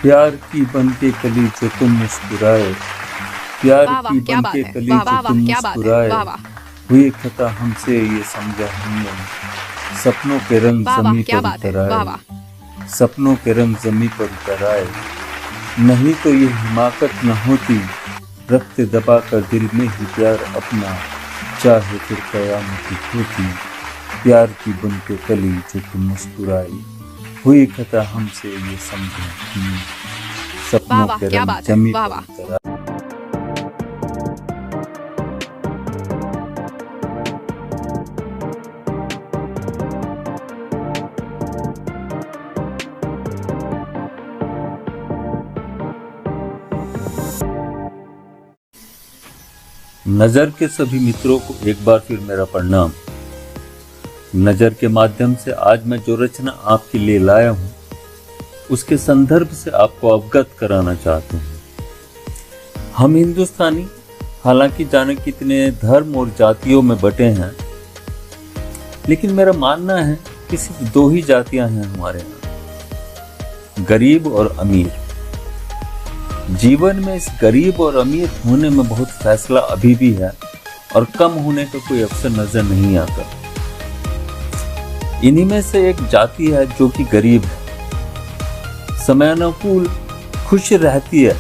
प्यार की बनके कली जो तुम मुस्कुराए, प्यार की बनके कली जो तुम मुस्कुराए, हुई खता हमसे ये समझा हमने, सपनों के रंग जमी पर उतर आए, सपनों के रंग जमी पर उतर आए। नहीं तो ये हिमाकत न होती, रखते दबा कर दिल में ही प्यार अपना, चाहे फिर कयामत होती। प्यार की बनके कली जो तुम मुस्कुराई, हुई खता हमसे ये समझा हमने, सपनों के रंग जमी पर उतर आए। नजर के सभी मित्रों को एक बार फिर मेरा प्रणाम। नजर के माध्यम से आज मैं जो रचना आपके लिए लाया हूं, उसके संदर्भ से आपको अवगत कराना चाहता हूं। हम हिंदुस्तानी हालांकि जाने कितने धर्म और जातियों में बटे हैं, लेकिन मेरा मानना है कि सिर्फ दो ही जातियां हैं हमारे यहाँ, गरीब और अमीर। जीवन में इस गरीब और अमीर होने में बहुत फैसला अभी भी है और कम होने का कोई अवसर नजर नहीं आता। इन्हीं में से एक जाति है जो कि गरीब है, समयानुकूल खुश रहती है,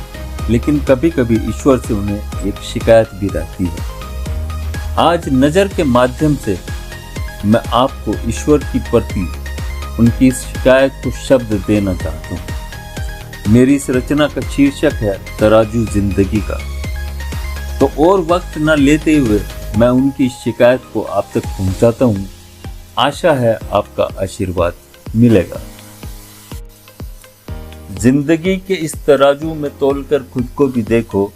लेकिन कभी कभी ईश्वर से उन्हें एक शिकायत भी रहती है। आज नजर के माध्यम से मैं आपको ईश्वर की प्रति उनकी इस शिकायत को शब्द देना चाहता हूँ। मेरी इस रचना का शीर्षक है तराजू जिंदगी का। तो और वक्त न लेते हुए मैं उनकी शिकायत को आप तक पहुंचाता हूं। आशा है आपका आशीर्वाद मिलेगा। जिंदगी के इस तराजू में तोलकर खुद को भी देखो,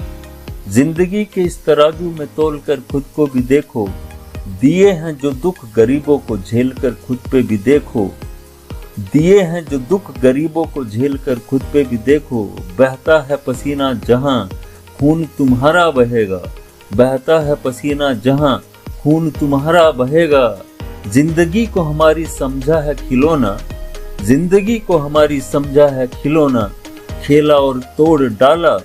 जिंदगी के इस तराजू में तोलकर खुद को भी देखो, दिए हैं जो दुख गरीबों को झेल कर खुद पे भी देखो, दिए हैं जो दुख गरीबों को झेल कर खुद पे भी देखो। बहता है पसीना जहां खून तुम्हारा बहेगा, बहता है पसीना जहां खून तुम्हारा बहेगा। जिंदगी को हमारी समझा है खिलौना, जिंदगी को हमारी समझा है खिलौना, खेला और तोड़ डाला।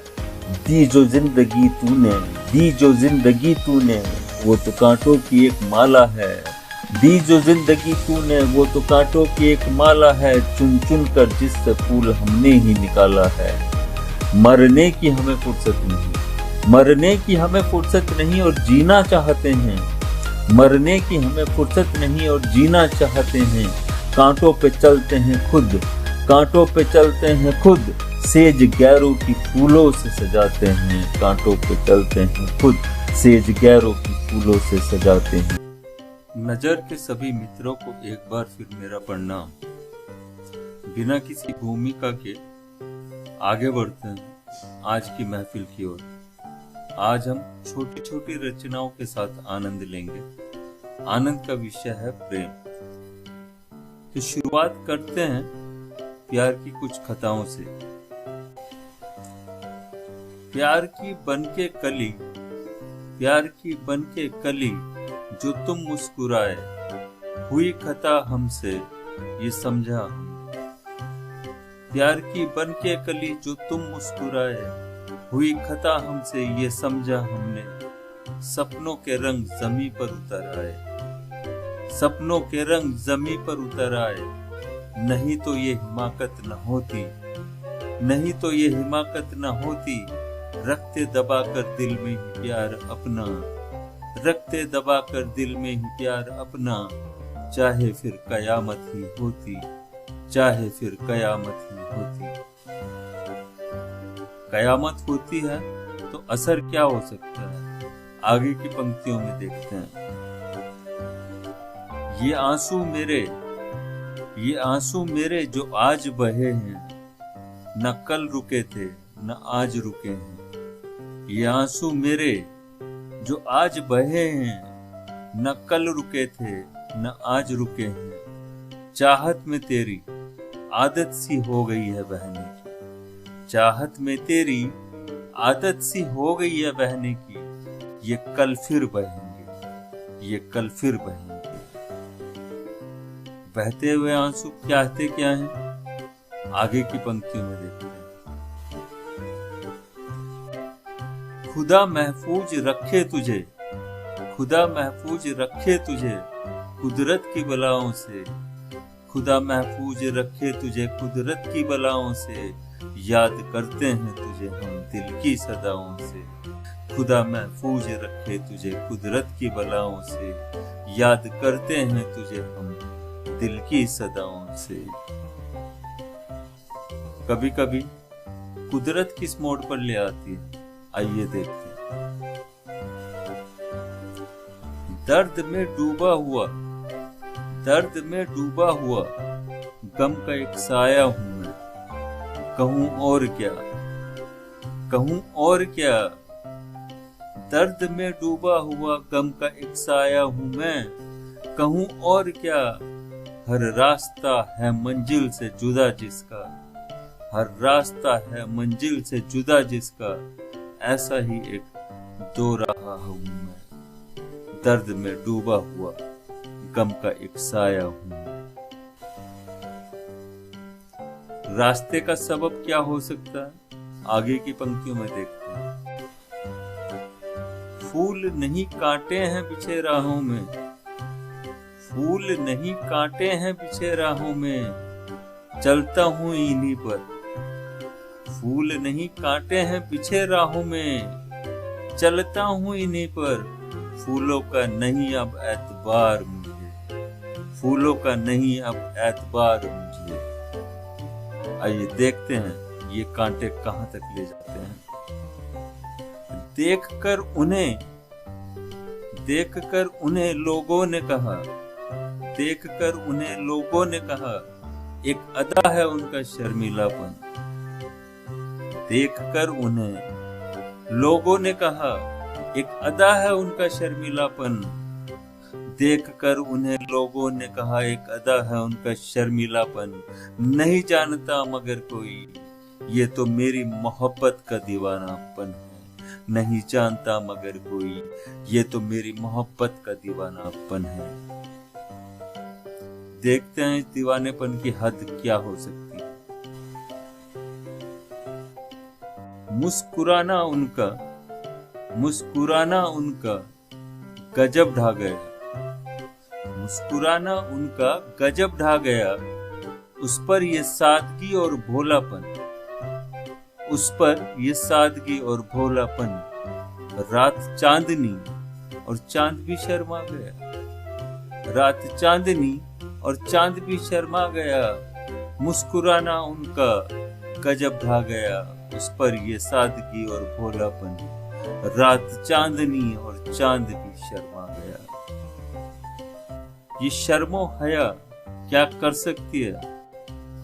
दी जो जिंदगी तूने, दी जो जिंदगी तूने, वो तो कांटों की एक माला है। दी जो जिंदगी तूने, वो तो कांटों की एक माला है। चुन चुन कर जिससे फूल हमने ही निकाला है। मरने की हमें फुर्सत नहीं, मरने की हमें फुर्सत नहीं और जीना चाहते हैं, मरने की हमें फुर्सत नहीं और जीना चाहते हैं। कांटों पे चलते हैं खुद, कांटों पे चलते हैं खुद, सेज गैरों की फूलों से सजाते हैं। कांटों पे चलते हैं खुद, सेज गैरों की फूलों से सजाते हैं। नजर के सभी मित्रों को एक बार फिर मेरा प्रणाम। बिना किसी भूमिका के आगे बढ़ते हैं आज की महफिल की ओर। आज हम छोटी छोटी रचनाओं के साथ आनंद लेंगे। आनंद का विषय है प्रेम। तो शुरुआत करते हैं प्यार की कुछ खताओं से। प्यार की बनके कली, प्यार की बनके कली जो तुम मुस्कुराए, हुई खता हमसे ये समझा हमने। प्यार की बनके कली जो तुम मुस्कुराए, हुई खता हमसे ये समझा हमने। सपनों के रंग जमी पर उतर आए, सपनों के रंग जमी पर उतर आए। नहीं तो ये हिमाकत न होती, नहीं तो ये हिमाकत न होती, रखते दबा कर दिल में ही प्यार अपना, रखते दबा कर दिल में ही प्यार अपना। चाहे फिर कयामत ही होती, चाहे फिर कयामत ही होती। कयामत होती है तो असर क्या हो सकता है, आगे की पंक्तियों में देखते हैं। ये आंसू मेरे, ये आंसू मेरे जो आज बहे हैं, न कल रुके थे न आज रुके हैं। ये आंसू मेरे जो आज बहे हैं, न कल रुके थे न आज रुके हैं। चाहत में तेरी आदत सी हो गई है बहने की, चाहत में तेरी आदत सी हो गई है बहने की। ये कल फिर बहेंगे, ये कल फिर बहेंगे। बहते हुए आंसू कहते क्या हैं, आगे की पंक्तियों में देखते हैं। खुदा महफूज रखे तुझे, खुदा महफूज रखे तुझे कुदरत की बलाओं से, खुदा महफूज रखे तुझे कुदरत की बलाओं से, याद करते हैं तुझे हम दिल की सदाओं से। खुदा महफूज रखे तुझे कुदरत की बलाओं से, याद करते हैं तुझे हम दिल की सदाओं से। कभी कभी कुदरत किस मोड़ पर ले आती है, आइए देखते हैं। दर्द में डूबा हुआ, दर्द में डूबा हुआ गम का एक साया हूं मैं, कहूं और क्या, कहूं और क्या। दर्द में डूबा हुआ गम का एक साया हूं मैं, कहूं और क्या। हर रास्ता है मंजिल से जुदा जिसका, हर रास्ता है मंजिल से जुदा जिसका, ऐसा ही एक दो रहा हूं मैं। दर्द में डूबा हुआ गम का एक साया हूं मैं। रास्ते का सबब क्या हो सकता है, आगे की पंक्तियों में देखते हैं। फूल नहीं कांटे हैं बिछे राहों में, फूल नहीं कांटे हैं बिछे राहों में, चलता हूं इन्हीं पर। फूल नहीं कांटे हैं बिछे राहों में, चलता हूं इन्हीं पर। फूलों का नहीं अब एतबार मुझे, फूलों का नहीं अब एतबार मुझे। आइए देखते हैं ये कांटे कहां तक ले जाते हैं। देखकर उन्हें लोगों ने कहा, देखकर उन्हें लोगों ने कहा, एक अदा है उनका शर्मीलापन। देखकर उन्हें लोगों ने कहा, एक अदा है उनका शर्मीलापन। देखकर उन्हें लोगों ने कहा, एक अदा है उनका शर्मीलापन। नहीं जानता मगर कोई ये तो मेरी मोहब्बत का दीवानापन है। नहीं जानता मगर कोई ये तो मेरी मोहब्बत का दीवानापन है। देखते हैं इस दीवानेपन की हद क्या हो सकती है। मुस्कुराना उनका, मुस्कुराना उनका गजब ढा गया, मुस्कुराना उनका गजब ढा गया। उस पर ये सादगी और भोलापन, उस पर ये सादगी और भोलापन। रात चांदनी और चांद भी शर्मा गया, रात चांदनी और चांद भी शर्मा गया। मुस्कुराना उनका गजब ढा गया, उस पर ये सादगी और भोलापन। रात चांदनी और चांद भी शर्मा गया। ये शर्मो हया क्या कर सकती है,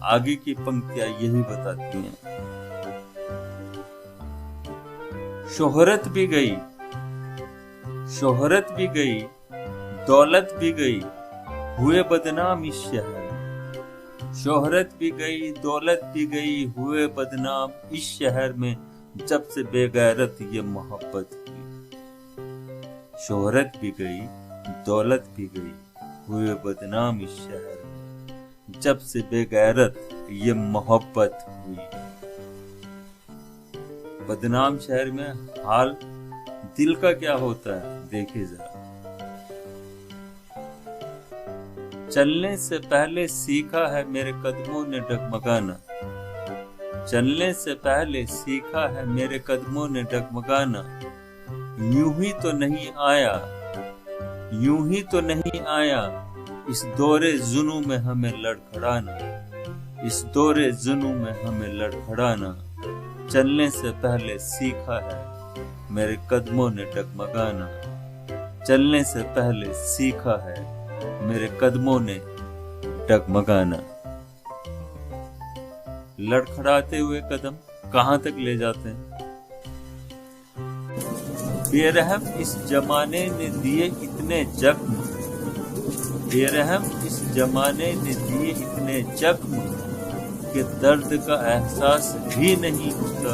आगे की पंक्तियां यही बताती हैं। शोहरत भी गई, शोहरत भी गई, दौलत भी गई, हुए बदनाम इस शहर। शोहरत भी गई, दौलत भी गई, हुए बदनाम इस शहर में, जब से बेगैरत ये मोहब्बत हुई। शोहरत भी गई, दौलत भी गई, हुए बदनाम इस शहर में, जब से बेगैरत ये मोहब्बत हुई। बदनाम शहर में हाल दिल का क्या होता है, देखिए जरा। चलने से पहले सीखा है मेरे कदमों ने डगमगाना, चलने से पहले सीखा है मेरे कदमों ने डगमगाना। यूं ही तो नहीं आया, यूं ही तो नहीं आया, इस दौरे जुनू में हमें लड़खड़ाना, इस दौरे जुनू में हमें लड़खड़ाना। चलने से पहले सीखा है मेरे कदमों ने डगमगाना, चलने से पहले सीखा है मेरे कदमों ने डगमगाना। लड़खड़ाते हुए कदम कहां तक ले जाते हैं। बेरहम इस जमाने ने दिए इतने जख्म, बेरहम इस जमाने ने दिए इतने जख्म, कि दर्द का एहसास भी नहीं होता।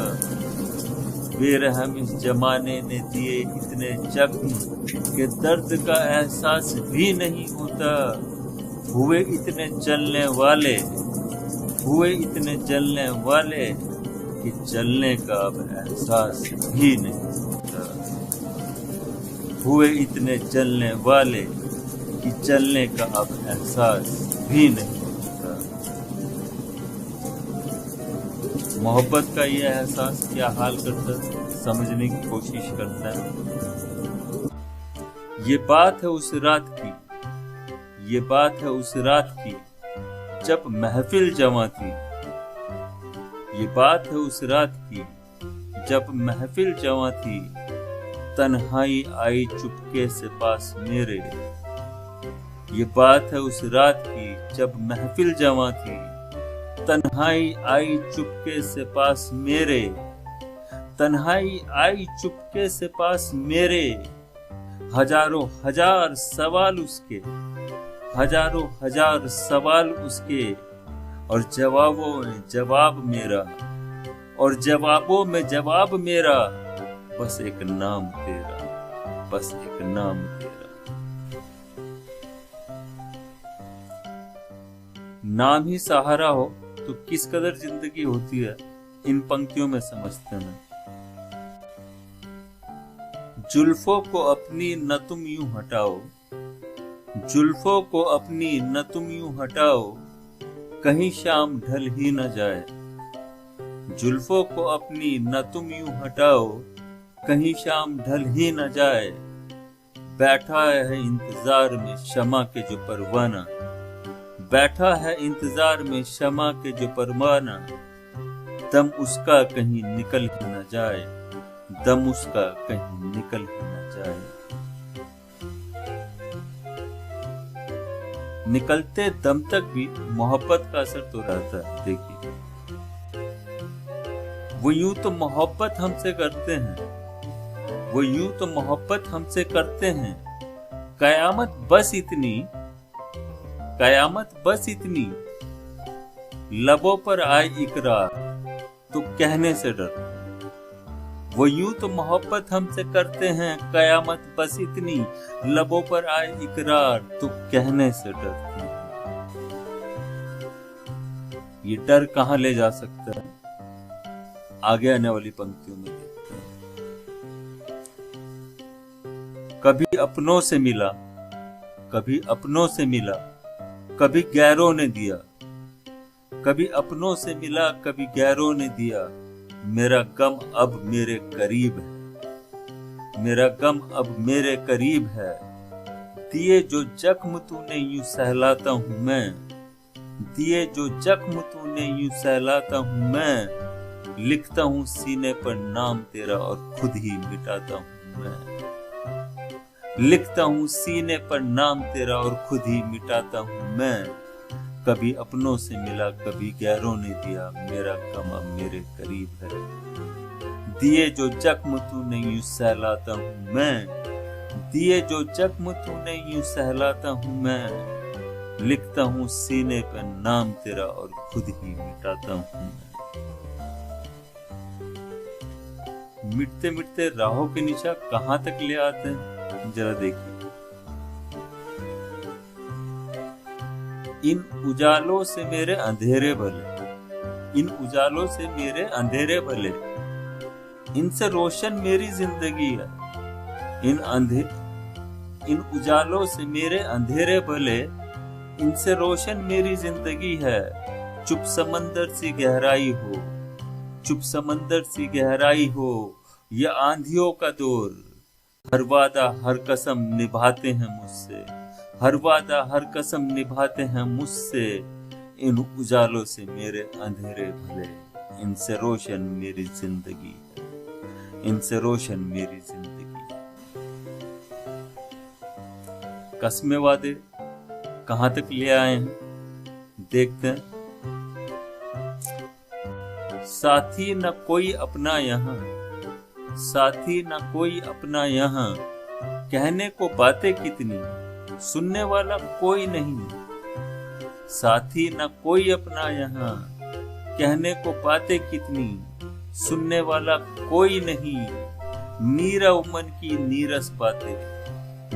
बेरहम इस जमाने ने दिए इतने जख्म, कि दर्द का एहसास भी नहीं होता। हुए इतने जलने वाले, हुए इतने जलने वाले कि चलने का अब एहसास भी नहीं होता। हुए इतने जलने वाले कि चलने का अब एहसास भी नहीं होता। मोहब्बत का यह एहसास क्या हाल करता है, समझने की कोशिश करता है। ये बात है उस रात की, ये बात है उस रात की जब महफिल जमा थी। ये बात है उस रात की जब महफिल जमा थी। तन्हाई आई चुपके से पास मेरे। ये बात है उस रात की जब महफिल जमा थी। तन्हाई आई चुपके से पास मेरे। तन्हाई आई चुपके से पास मेरे। हजारों हजार सवाल उसके, हजारों हजार सवाल उसके, और जवाबों में जवाब मेरा, और जवाबों में जवाब मेरा। बस एक नाम तेरा, बस एक नाम तेरा। नाम ही सहारा हो तो किस कदर जिंदगी होती है, इन पंक्तियों में समझते हैं। जुल्फों को अपनी न तुम यूं हटाओ, जुल्फों को अपनी न तुम यूं हटाओ, कहीं शाम ढल ही न जाए। जुल्फों को अपनी न तुम यूं हटाओ, कहीं शाम ढल ही न जाए। बैठा है इंतजार में शमा के जो परवाना, बैठा है इंतजार में शमा के जो परवाना। दम उसका कहीं निकल ही न जाए, दम उसका कहीं निकल ही न जाए। निकलते दम तक भी मोहब्बत का असर तो रहता है। देखिए, वो यूं तो मोहब्बत हमसे करते हैं, वो यूं तो मोहब्बत हमसे करते हैं। कयामत बस इतनी, कयामत बस इतनी, लबों पर आए इकरार तो कहने से डर। वो यूं तो मोहब्बत हमसे करते हैं, कयामत बस इतनी, लबों पर आए इकरार तो कहने से डरती है। ये डर कहां ले जा सकता है, आगे आने वाली पंक्तियों में देखते हैं। कभी अपनों से मिला, कभी अपनों से मिला, कभी गैरों ने दिया। कभी अपनों से मिला, कभी गैरों ने दिया। मेरा गम अब मेरे करीब है, मेरा गम अब मेरे करीब है। दिए जो जख्म तूने यूं सहलाता हूं मैं, दिए जो जख्म तूने यूं सहलाता हूं मैं। लिखता हूं सीने पर नाम तेरा और खुद ही मिटाता हूं मैं। लिखता हूं सीने पर नाम तेरा और खुद ही मिटाता हूं मैं। कभी अपनों से मिला, कभी गैरों ने दिया। मेरा गम अब मेरे करीब है। दिए जो जख्म तूने यूं सहलाता हूं मैं, दिए जो जख्म तूने यूं सहलाता हूं मैं। लिखता हूं सीने पर नाम तेरा और खुद ही मिटाता हूं मैं। मिटते मिटते राहों के निशा कहां तक ले आते हैं, जरा देखिए। इन उजालों से मेरे अंधेरे भले, इन उजालों से मेरे अंधेरे भले। इनसे रोशन मेरी जिंदगी है। इन उजालों से मेरे अंधेरे भले। इनसे रोशन मेरी जिंदगी है। चुप समंदर सी गहराई हो, चुप समंदर सी गहराई हो, या आंधियों का दौर। हर वादा हर कसम निभाते हैं मुझसे, हर वादा हर कसम निभाते हैं मुझसे। इन उजालों से मेरे अंधेरे भले। इनसे रोशन मेरी जिंदगी है, इनसे रोशन मेरी जिंदगी। कसमें वादे कहां तक ले आए हैं, देखते हैं। साथी न कोई अपना यहाँ, साथी न कोई अपना यहाँ। कहने को बातें कितनी, सुनने वाला कोई नहीं। साथी न कोई अपना यहाँ, कहने को बातें कितनी, सुनने वाला कोई नहीं। नीरव मन की नीरस बातें,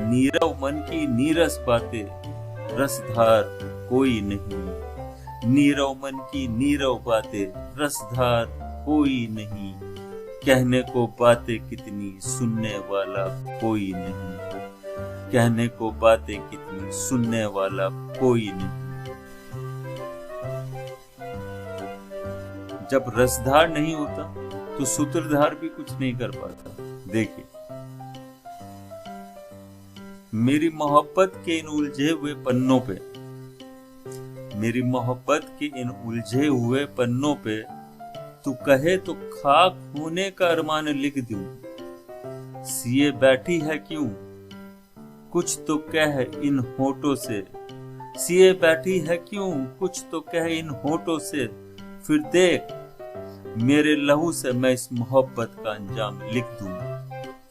नीरव मन की नीरस बातें। रसधार कोई नहीं। नीरव मन की नीरव बातें, रसधार कोई नहीं। कहने को बातें कितनी, सुनने वाला कोई नहीं। कहने को बातें कितनी, सुनने वाला कोई नहीं। जब रसधार नहीं होता तो सूत्रधार भी कुछ नहीं कर पाता। देखिए, मेरी मोहब्बत के इन उलझे हुए पन्नों पे, मेरी मोहब्बत के इन उलझे हुए पन्नों पे तू कहे तो खाक होने का अरमान लिख दूं। सिए बैठी है क्यों, कुछ तो कह इन होठों से। सिए बैठी है क्यों, कुछ तो कह इन होठों से। फिर देख मेरे लहू से मैं इस मोहब्बत का अंजाम लिख दूं।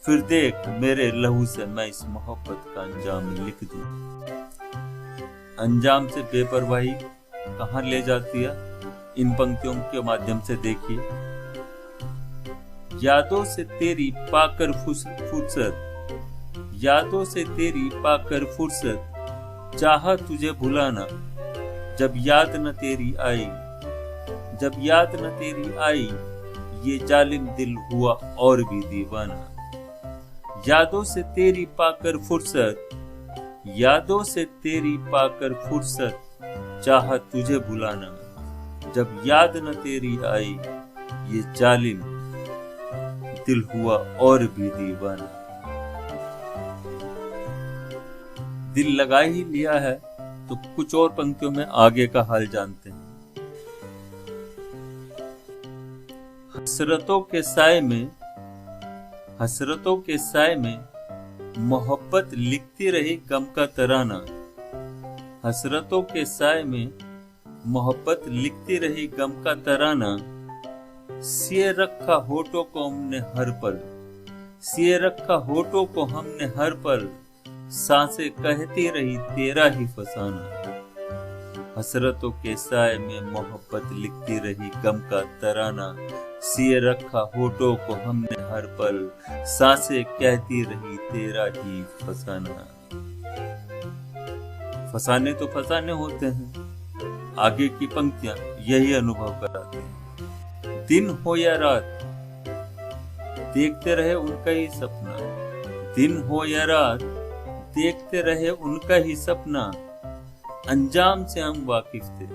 फिर देख मेरे लहू से मैं इस मोहब्बत का अंजाम लिख दूं। अंजाम से बेपरवाही कहां ले जाती है, इन पंक्तियों के माध्यम से देखिए। यादों से तेरी पाकर फुर्सत, यादों से तेरी पाकर फुर्सत। चाहा तुझे भुलाना, जब याद न तेरी आई, जब याद न तेरी आई। ये जालिम दिल हुआ और भी दीवाना। यादों से तेरी पाकर फुर्सत, यादों से तेरी पाकर फुर्सत। चाहा तुझे भुलाना, जब याद न तेरी आई। ये जालिम दिल हुआ और भी दीवाना। दिल लगा ही लिया है तो कुछ और पंक्तियों में आगे का हाल जानते हैं। हसरतों के साए में, हसरतों के साए में मोहब्बत लिखती रही गम का तराना। हसरतों के साए में मोहब्बत लिखती रही गम का तराना। सिए रखा होठों को हमने हर पल, सिए रखा होठों को हमने हर पल। सांसें कहती रही तेरा ही फसाना। हसरतों के साए में मोहब्बत लिखती रही गम का तराना। सिए रखा होठों को हमने हर पल। सांसें कहती रही तेरा ही फसाना। फसाने तो फसाने होते हैं, आगे की पंक्तियां यही अनुभव कराते हैं। दिन हो या रात देखते रहे उनका ही सपना। दिन हो या रात देखते रहे उनका ही सपना। अंजाम से हम वाकिफ थे,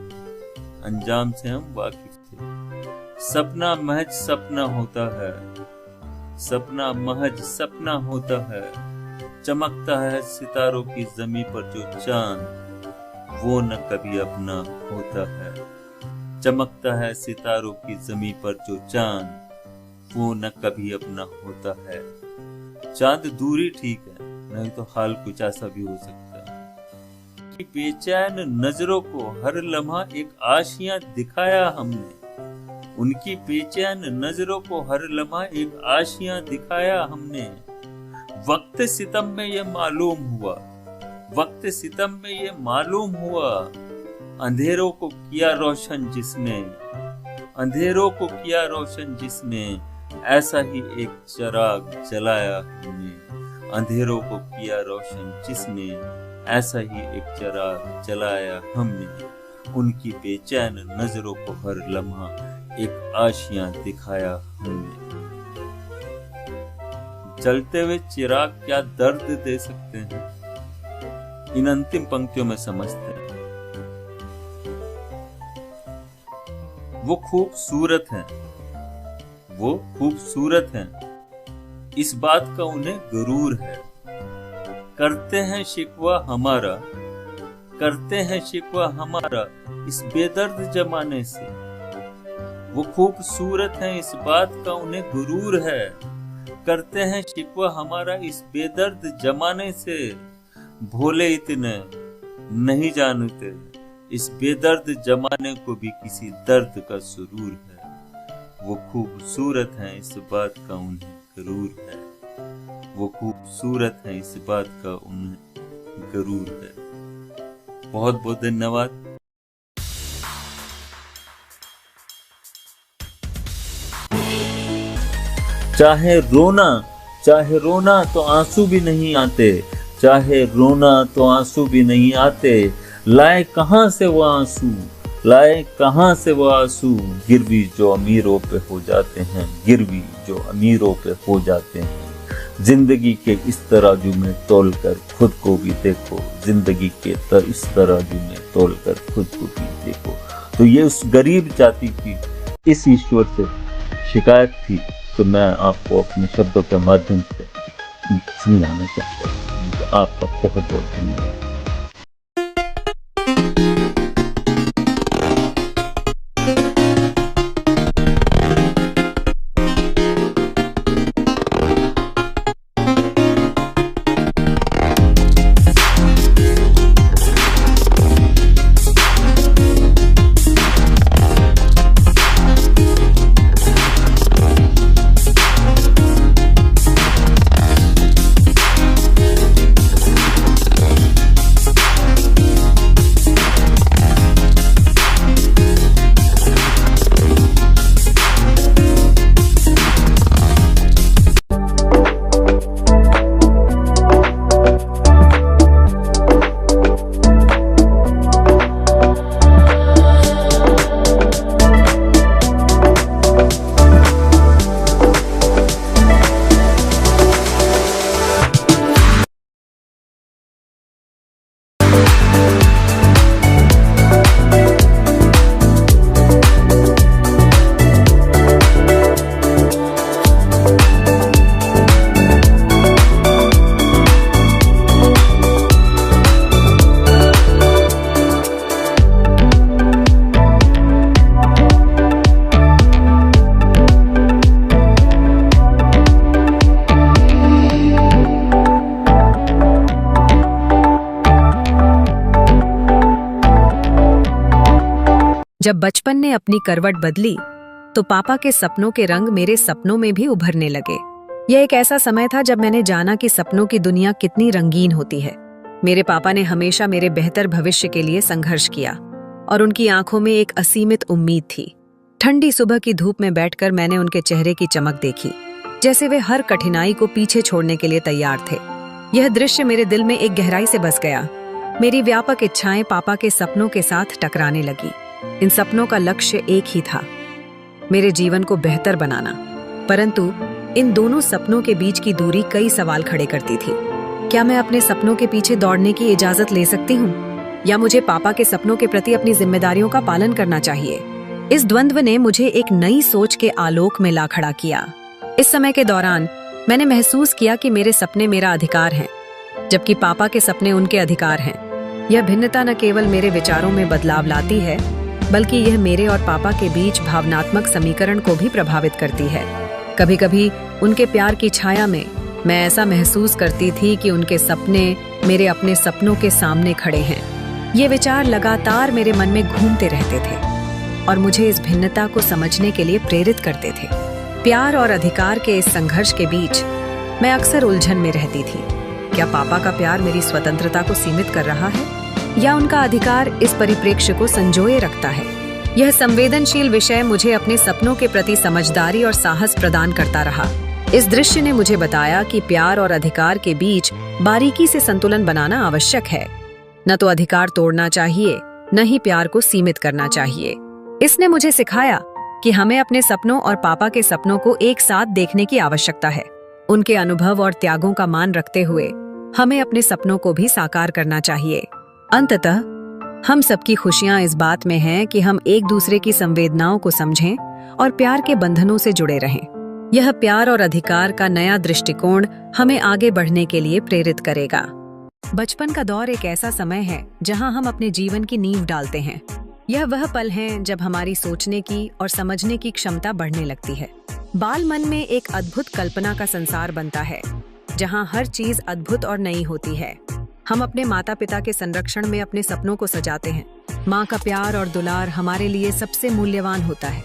अंजाम से हम वाकिफ थे। सपना महज सपना होता है, सपना महज सपना होता है। चमकता है सितारों की जमी पर जो चांद, वो न कभी अपना होता है। चमकता है सितारों की जमी पर जो चांद, वो न कभी अपना होता है। चांद दूरी ठीक है, नहीं तो हाल कुछ ऐसा भी हो सकता है कि बेचैन नजरों को हर लम्हा एक आशियां दिखाया हमने। उनकी बेचैन नजरों को हर लम्हा एक आशियां दिखाया हमने। वक्त सितम में ये मालूम हुआ, वक्त सितम में ये मालूम हुआ। अंधेरों को किया रोशन जिसने, अंधेरों को किया रोशन जिसने। ऐसा ही एक चिराग जलाया हमने। अंधेरों को किया रोशन जिसने, ऐसा ही एक चिराग जलाया हमने। उनकी बेचैन नजरों को हर लम्हा एक आशियां दिखाया हमने। जलते हुए चिराग क्या दर्द दे सकते हैं, इन अंतिम पंक्तियों में समझते हैं। वो खूबसूरत हैं, वो खूबसूरत हैं, इस बात का उन्हें गुरूर है। करते हैं शिकवा हमारा, करते हैं शिकवा हमारा इस बेदर्द जमाने से। वो खूबसूरत हैं, इस बात का उन्हें गुरूर है। करते हैं शिकवा हमारा इस बेदर्द जमाने से। भोले इतने नहीं जानते, इस बेदर्द जमाने को भी किसी दर्द का सुरूर है। वो खूबसूरत हैं, इस बात का उन्हें गुरूर है। वो खूबसूरत हैं, इस बात का उन्हें गुरूर है। बहुत बहुत धन्यवाद। चाहे रोना तो आंसू भी नहीं आते। चाहे रोना तो आंसू भी नहीं आते, लाए कहाँ से वो आंसू, लाए कहाँ से वो आंसू, गिरवी जो अमीरों पे हो जाते हैं, गिरवी जो अमीरों पे हो जाते हैं। जिंदगी के इस तराजू में तोल कर खुद को भी देखो, जिंदगी के इस तराजू में तोल कर खुद को भी देखो। तो ये उस गरीब जाति की इस ईश्वर से शिकायत थी, तो मैं आपको अपने शब्दों के माध्यम से समझाना चाहता हूँ। तो आपका बहुत बहुत धन्यवाद। जब बचपन ने अपनी करवट बदली तो पापा के सपनों के रंग मेरे सपनों में भी उभरने लगे। यह एक ऐसा समय था जब मैंने जाना कि सपनों की दुनिया कितनी रंगीन होती है। मेरे पापा ने हमेशा मेरे बेहतर भविष्य के लिए संघर्ष किया और उनकी आंखों में एक असीमित उम्मीद थी। ठंडी सुबह की धूप में बैठकर मैंने उनके चेहरे की चमक देखी, जैसे वे हर कठिनाई को पीछे छोड़ने के लिए तैयार थे। यह दृश्य मेरे दिल में एक गहराई से बस गया। मेरी व्यापक इच्छाएं पापा के सपनों के साथ टकराने लगी। इन सपनों का लक्ष्य एक ही था, मेरे जीवन को बेहतर बनाना। परंतु इन दोनों सपनों के बीच की दूरी कई सवाल खड़े करती थी। क्या मैं अपने सपनों के पीछे दौड़ने की इजाजत ले सकती हूँ, या मुझे पापा के सपनों के प्रति अपनी जिम्मेदारियों का पालन करना चाहिए? इस द्वंद्व ने मुझे एक नई सोच के आलोक में ला खड़ा किया। इस समय के दौरान मैंने महसूस किया कि मेरे सपने मेरा अधिकार हैं, जबकि पापा के सपने उनके अधिकार हैं। यह भिन्नता न केवल मेरे विचारों में बदलाव लाती है, बल्कि यह मेरे और पापा के बीच भावनात्मक समीकरण को भी प्रभावित करती है। कभी कभी उनके प्यार की छाया में मैं ऐसा महसूस करती थी कि उनके सपने मेरे अपने सपनों के सामने खड़े हैं। ये विचार लगातार मेरे मन में घूमते रहते थे और मुझे इस भिन्नता को समझने के लिए प्रेरित करते थे। प्यार और अधिकार के इस संघर्ष के बीच मैं अक्सर उलझन में रहती थी। क्या पापा का प्यार मेरी स्वतंत्रता को सीमित कर रहा है, या उनका अधिकार इस परिप्रेक्ष्य को संजोए रखता है? यह संवेदनशील विषय मुझे अपने सपनों के प्रति समझदारी और साहस प्रदान करता रहा। इस दृश्य ने मुझे बताया कि प्यार और अधिकार के बीच बारीकी से संतुलन बनाना आवश्यक है। न तो अधिकार तोड़ना चाहिए, न ही प्यार को सीमित करना चाहिए। इसने मुझे सिखाया कि हमें अपने सपनों और पापा के सपनों को एक साथ देखने की आवश्यकता है। उनके अनुभव और त्यागों का मान रखते हुए हमें अपने सपनों को भी साकार करना चाहिए। अंततः हम सबकी खुशियां इस बात में हैं कि हम एक दूसरे की संवेदनाओं को समझें और प्यार के बंधनों से जुड़े रहें। यह प्यार और अधिकार का नया दृष्टिकोण हमें आगे बढ़ने के लिए प्रेरित करेगा। बचपन का दौर एक ऐसा समय है जहां हम अपने जीवन की नींव डालते हैं। यह वह पल है जब हमारी सोचने की और समझने की क्षमता बढ़ने लगती है। बाल मन में एक अद्भुत कल्पना का संसार बनता है, जहां हर चीज अद्भुत और नई होती है। हम अपने माता पिता के संरक्षण में अपने सपनों को सजाते हैं। माँ का प्यार और दुलार हमारे लिए सबसे मूल्यवान होता है।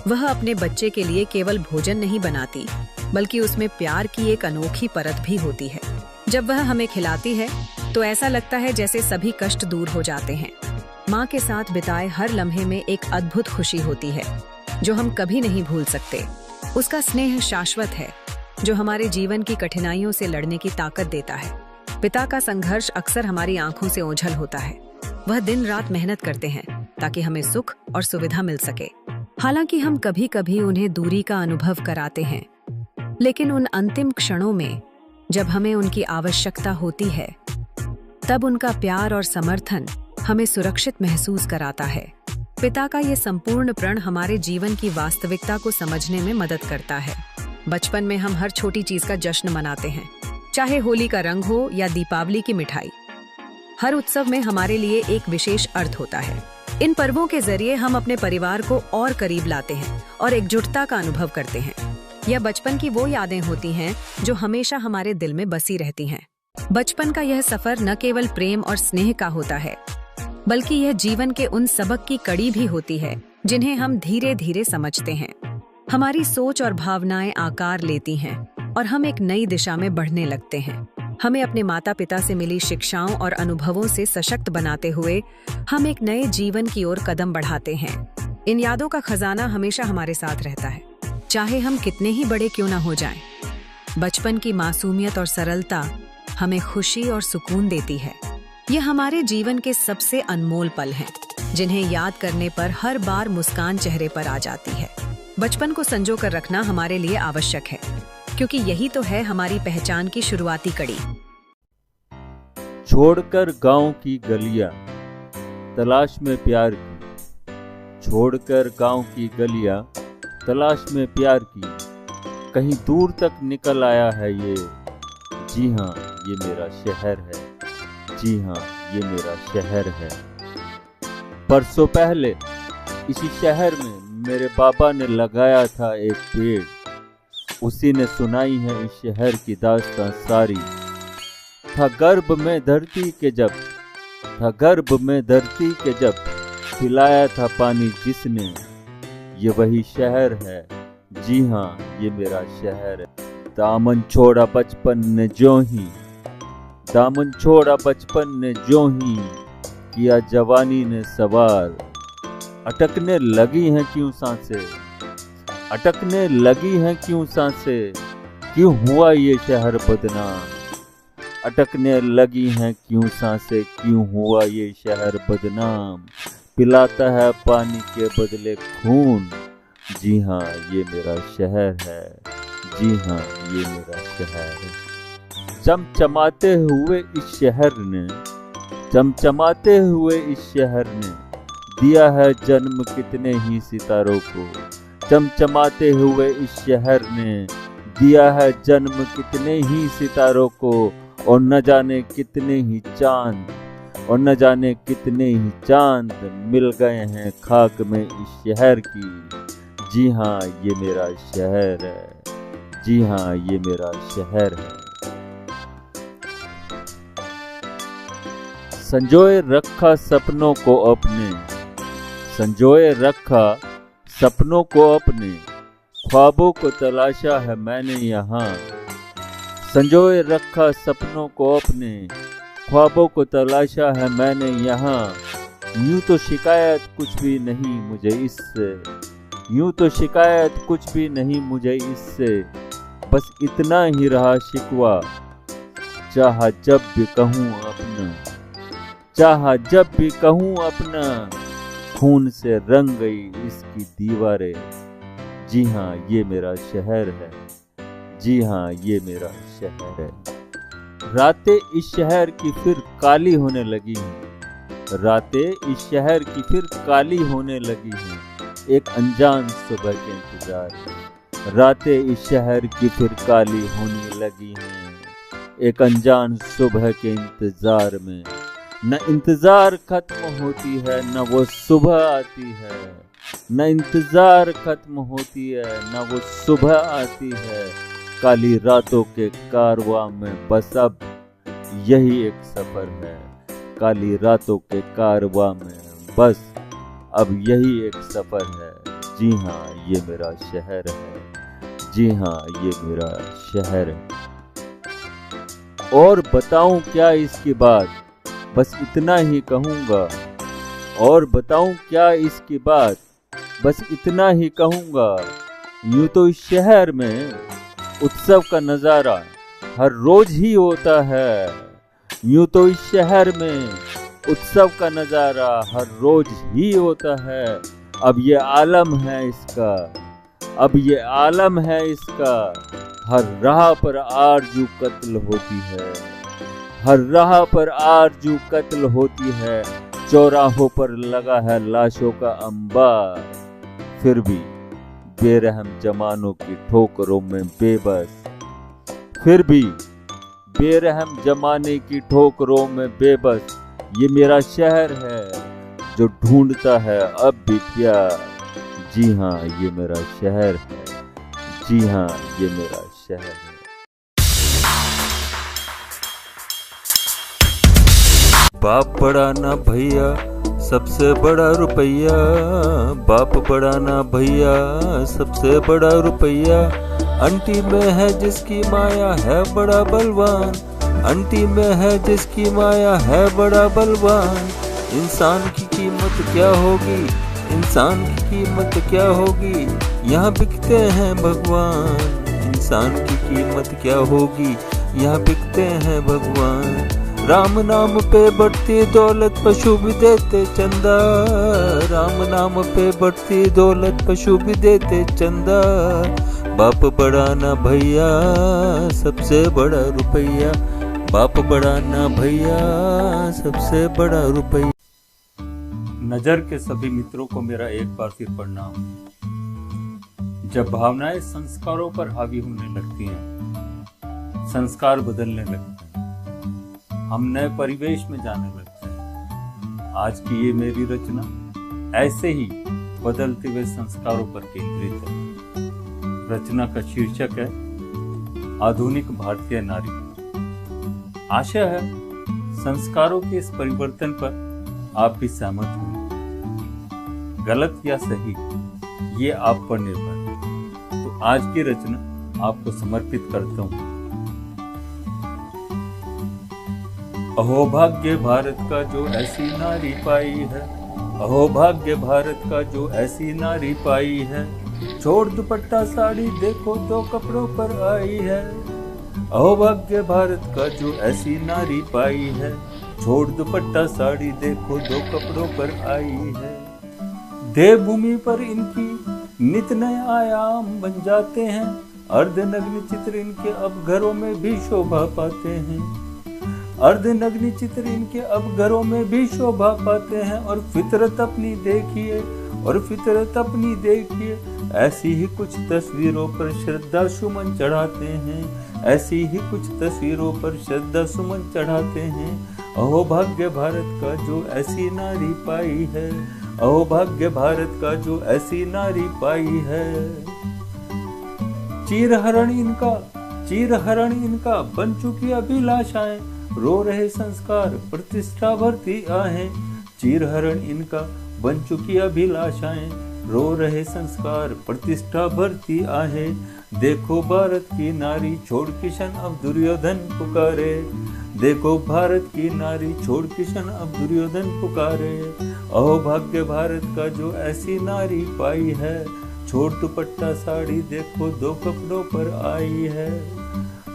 वह अपने बच्चे के लिए केवल भोजन नहीं बनाती, बल्कि उसमें प्यार की एक अनोखी परत भी होती है। जब वह हमें खिलाती है तो ऐसा लगता है जैसे सभी कष्ट दूर हो जाते हैं। माँ के साथ बिताए हर लम्हे में एक अद्भुत खुशी होती है, जो हम कभी नहीं भूल सकते। उसका स्नेह शाश्वत है, जो हमारे जीवन की कठिनाइयों से लड़ने की ताकत देता है। पिता का संघर्ष अक्सर हमारी आंखों से ओझल होता है। वह दिन रात मेहनत करते हैं ताकि हमें सुख और सुविधा मिल सके। हालांकि हम कभी कभी उन्हें दूरी का अनुभव कराते हैं, लेकिन उन अंतिम क्षणों में जब हमें उनकी आवश्यकता होती है, तब उनका प्यार और समर्थन हमें सुरक्षित महसूस कराता है। पिता का ये संपूर्ण प्रण हमारे जीवन की वास्तविकता को समझने में मदद करता है। बचपन में हम हर छोटी चीज का जश्न मनाते हैं, चाहे होली का रंग हो या दीपावली की मिठाई। हर उत्सव में हमारे लिए एक विशेष अर्थ होता है। इन पर्वों के जरिए हम अपने परिवार को और करीब लाते हैं और एकजुटता का अनुभव करते हैं। यह बचपन की वो यादें होती हैं जो हमेशा हमारे दिल में बसी रहती हैं। बचपन का यह सफर न केवल प्रेम और स्नेह का होता है, बल्कि यह जीवन के उन सबक की कड़ी भी होती है जिन्हें हम धीरे धीरे समझते हैं। हमारी सोच और भावनाएं आकार लेती हैं और हम एक नई दिशा में बढ़ने लगते हैं। हमें अपने माता पिता से मिली शिक्षाओं और अनुभवों से सशक्त बनाते हुए हम एक नए जीवन की ओर कदम बढ़ाते हैं। इन यादों का खजाना हमेशा हमारे साथ रहता है, चाहे हम कितने ही बड़े क्यों न हो जाएं। बचपन की मासूमियत और सरलता हमें खुशी और सुकून देती है। ये हमारे जीवन के सबसे अनमोल पल हैं, जिन्हें याद करने पर हर बार मुस्कान चेहरे पर आ जाती है। बचपन को संजो कर रखना हमारे लिए आवश्यक है, क्योंकि यही तो है हमारी पहचान की शुरुआती कड़ी। छोड़कर गांव की गलियां तलाश में प्यार की, छोड़कर गांव की गलियां तलाश में प्यार की, कहीं दूर तक निकल आया है ये। जी हाँ, ये मेरा शहर है। जी हाँ, ये मेरा शहर है। परसों पहले इसी शहर में मेरे बाबा ने लगाया था एक पेड़, उसी ने सुनाई है इस शहर की दास्तां सारी। था गर्भ में धरती के जब, था गर्भ में धरती के जब, पिलाया था पानी जिसने, ये वही शहर है। जी हाँ, ये मेरा शहर है। दामन छोड़ा बचपन ने जो ही, दामन छोड़ा बचपन ने जो ही, किया जवानी ने सवार। अटकने लगी हैं क्यों सांसें, अटकने लगी हैं क्यों सांसें, क्यों हुआ ये शहर बदनाम। अटकने लगी हैं क्यों सांसें, क्यों हुआ ये शहर बदनाम। पिलाता है पानी के बदले खून। जी हाँ, ये मेरा शहर है। जी हाँ, ये मेरा शहर है। चमचमाते हुए इस शहर ने, चमचमाते हुए इस शहर ने, दिया है जन्म कितने ही सितारों को। चमचमाते हुए इस शहर ने, दिया है जन्म कितने ही सितारों को। और न जाने कितने ही चांद, और न जाने कितने ही चांद मिल गए हैं खाक में इस शहर की। जी हाँ, ये मेरा शहर है। जी हाँ, ये मेरा शहर है। संजोए रखा सपनों को अपने, संजोए रखा सपनों को अपने, ख्वाबों को तलाशा है मैंने यहाँ। संजोए रखा सपनों को अपने, ख्वाबों को तलाशा है मैंने यहाँ। यूं तो शिकायत कुछ भी नहीं मुझे इससे, यूं तो शिकायत कुछ भी नहीं मुझे इससे, बस इतना ही रहा शिकवा। चाहा जब भी कहूँ अपना, चाहा जब भी कहूँ अपना, खून से रंग गई इसकी दीवारें। जी हाँ, ये मेरा शहर है। जी हाँ, ये मेरा शहर है। रातें इस शहर की फिर काली होने लगी हैं, रातें इस शहर की फिर काली होने लगी हैं, एक अनजान सुबह के इंतजार में। रातें इस शहर की फिर काली होने लगी हैं, एक अनजान सुबह के इंतजार में। न इंतजार खत्म होती है न वो सुबह आती है, न इंतजार खत्म होती है न वो सुबह आती है। काली रातों के कारवां में बस अब यही एक सफर है, काली रातों के कारवां में बस अब यही एक सफर है। जी हाँ, ये मेरा शहर है। जी हाँ, ये मेरा शहर है। और बताऊं क्या इसकी बात, बस इतना ही कहूँगा। और बताऊं क्या इसकी बात, बस इतना ही कहूँगा। यूं तो इस शहर में उत्सव का नज़ारा हर रोज ही होता है, यूं तो इस शहर में उत्सव का नजारा हर रोज ही होता है। अब ये आलम है इसका, अब ये आलम है इसका। हर राह पर आरजू कत्ल होती है, हर राह पर आरजू कत्ल होती है। चौराहों पर लगा है लाशों का अंबार, फिर भी बेरहम जमानों की ठोकरों में बेबस, फिर भी बेरहम जमाने की ठोकरों में बेबस। ये मेरा शहर है जो ढूंढता है अब भी प्यार। जी हाँ, ये मेरा शहर है, जी हाँ, ये मेरा शहर है। बाप बड़ा ना भैया, सबसे बड़ा रुपया। बाप बड़ा ना भैया, सबसे बड़ा रुपया। अंटी में है जिसकी माया है बड़ा बलवान, अंटी में है जिसकी माया है बड़ा बलवान। इंसान की कीमत क्या होगी, इंसान की कीमत क्या होगी, यहाँ बिकते हैं भगवान। इंसान की कीमत क्या होगी, यहाँ बिकते हैं भगवान। राम नाम पे बढ़ती दौलत पशु भी देते चंदा, राम नाम पे बढ़ती दौलत पशु भी देते चंदा। बाप बड़ा ना भैया, सबसे बड़ा रुपया। बाप बड़ा ना भैया, सबसे बड़ा रुपया। नजर के सभी मित्रों को मेरा एक बार फिर प्रणाम। जब भावनाएं संस्कारों पर हावी होने लगती हैं, संस्कार बदलने लगते हैं, हम नए परिवेश में जाने लगते हैं। आज की ये मेरी रचना ऐसे ही बदलते हुए संस्कारों पर केंद्रित है। रचना का शीर्षक है आधुनिक भारतीय नारी। आशा है संस्कारों के इस परिवर्तन पर आप भी सहमत होंगे। गलत या सही ये आप पर निर्भर है। तो आज की रचना आपको समर्पित करता हूँ। अहो भाग्य भारत का जो ऐसी नारी पाई है, अहो भाग्य भारत का जो ऐसी नारी पाई है। छोड़ दुपट्टा साड़ी देखो दो कपड़ों पर आई है। अहो भाग्य भारत का जो ऐसी नारी पाई है। छोड़ दुपट्टा साड़ी देखो दो कपड़ों पर आई है। देवभूमि पर इनकी नित नए आयाम बन जाते हैं। अर्धनग्न चित्र इनके अब घरों में भी शोभा पाते हैं। अर्धनग्न चित्र इनके अब घरों में भी शोभा पाते हैं। और फितरत अपनी देखिए, और फितरत अपनी देखिए। ऐसी ही कुछ तस्वीरों पर श्रद्धा सुमन चढ़ाते हैं। ऐसी ही कुछ तस्वीरों पर श्रद्धा सुमन चढ़ाते हैं। अहो भाग्य भारत का जो ऐसी नारी पाई है। अहो भाग्य भारत का जो ऐसी नारी पाई है। चीरहरण इनका, चीरहरण इनका बन चुकी अभिलाषाएं। रो रहे संस्कार प्रतिष्ठा भरती आहें। चीरहरण इनका बन चुकी अभिलाषाएं। रो रहे संस्कार प्रतिष्ठा भरती आहें। देखो भारत की नारी छोड़ किशन अब दुर्योधन पुकारे। देखो भारत की नारी छोड़ किशन अब दुर्योधन पुकारे। अहो भाग्य भारत का जो ऐसी नारी पाई है। छोड़ दुपट्टा साड़ी देखो दो कपड़ों पर आई है।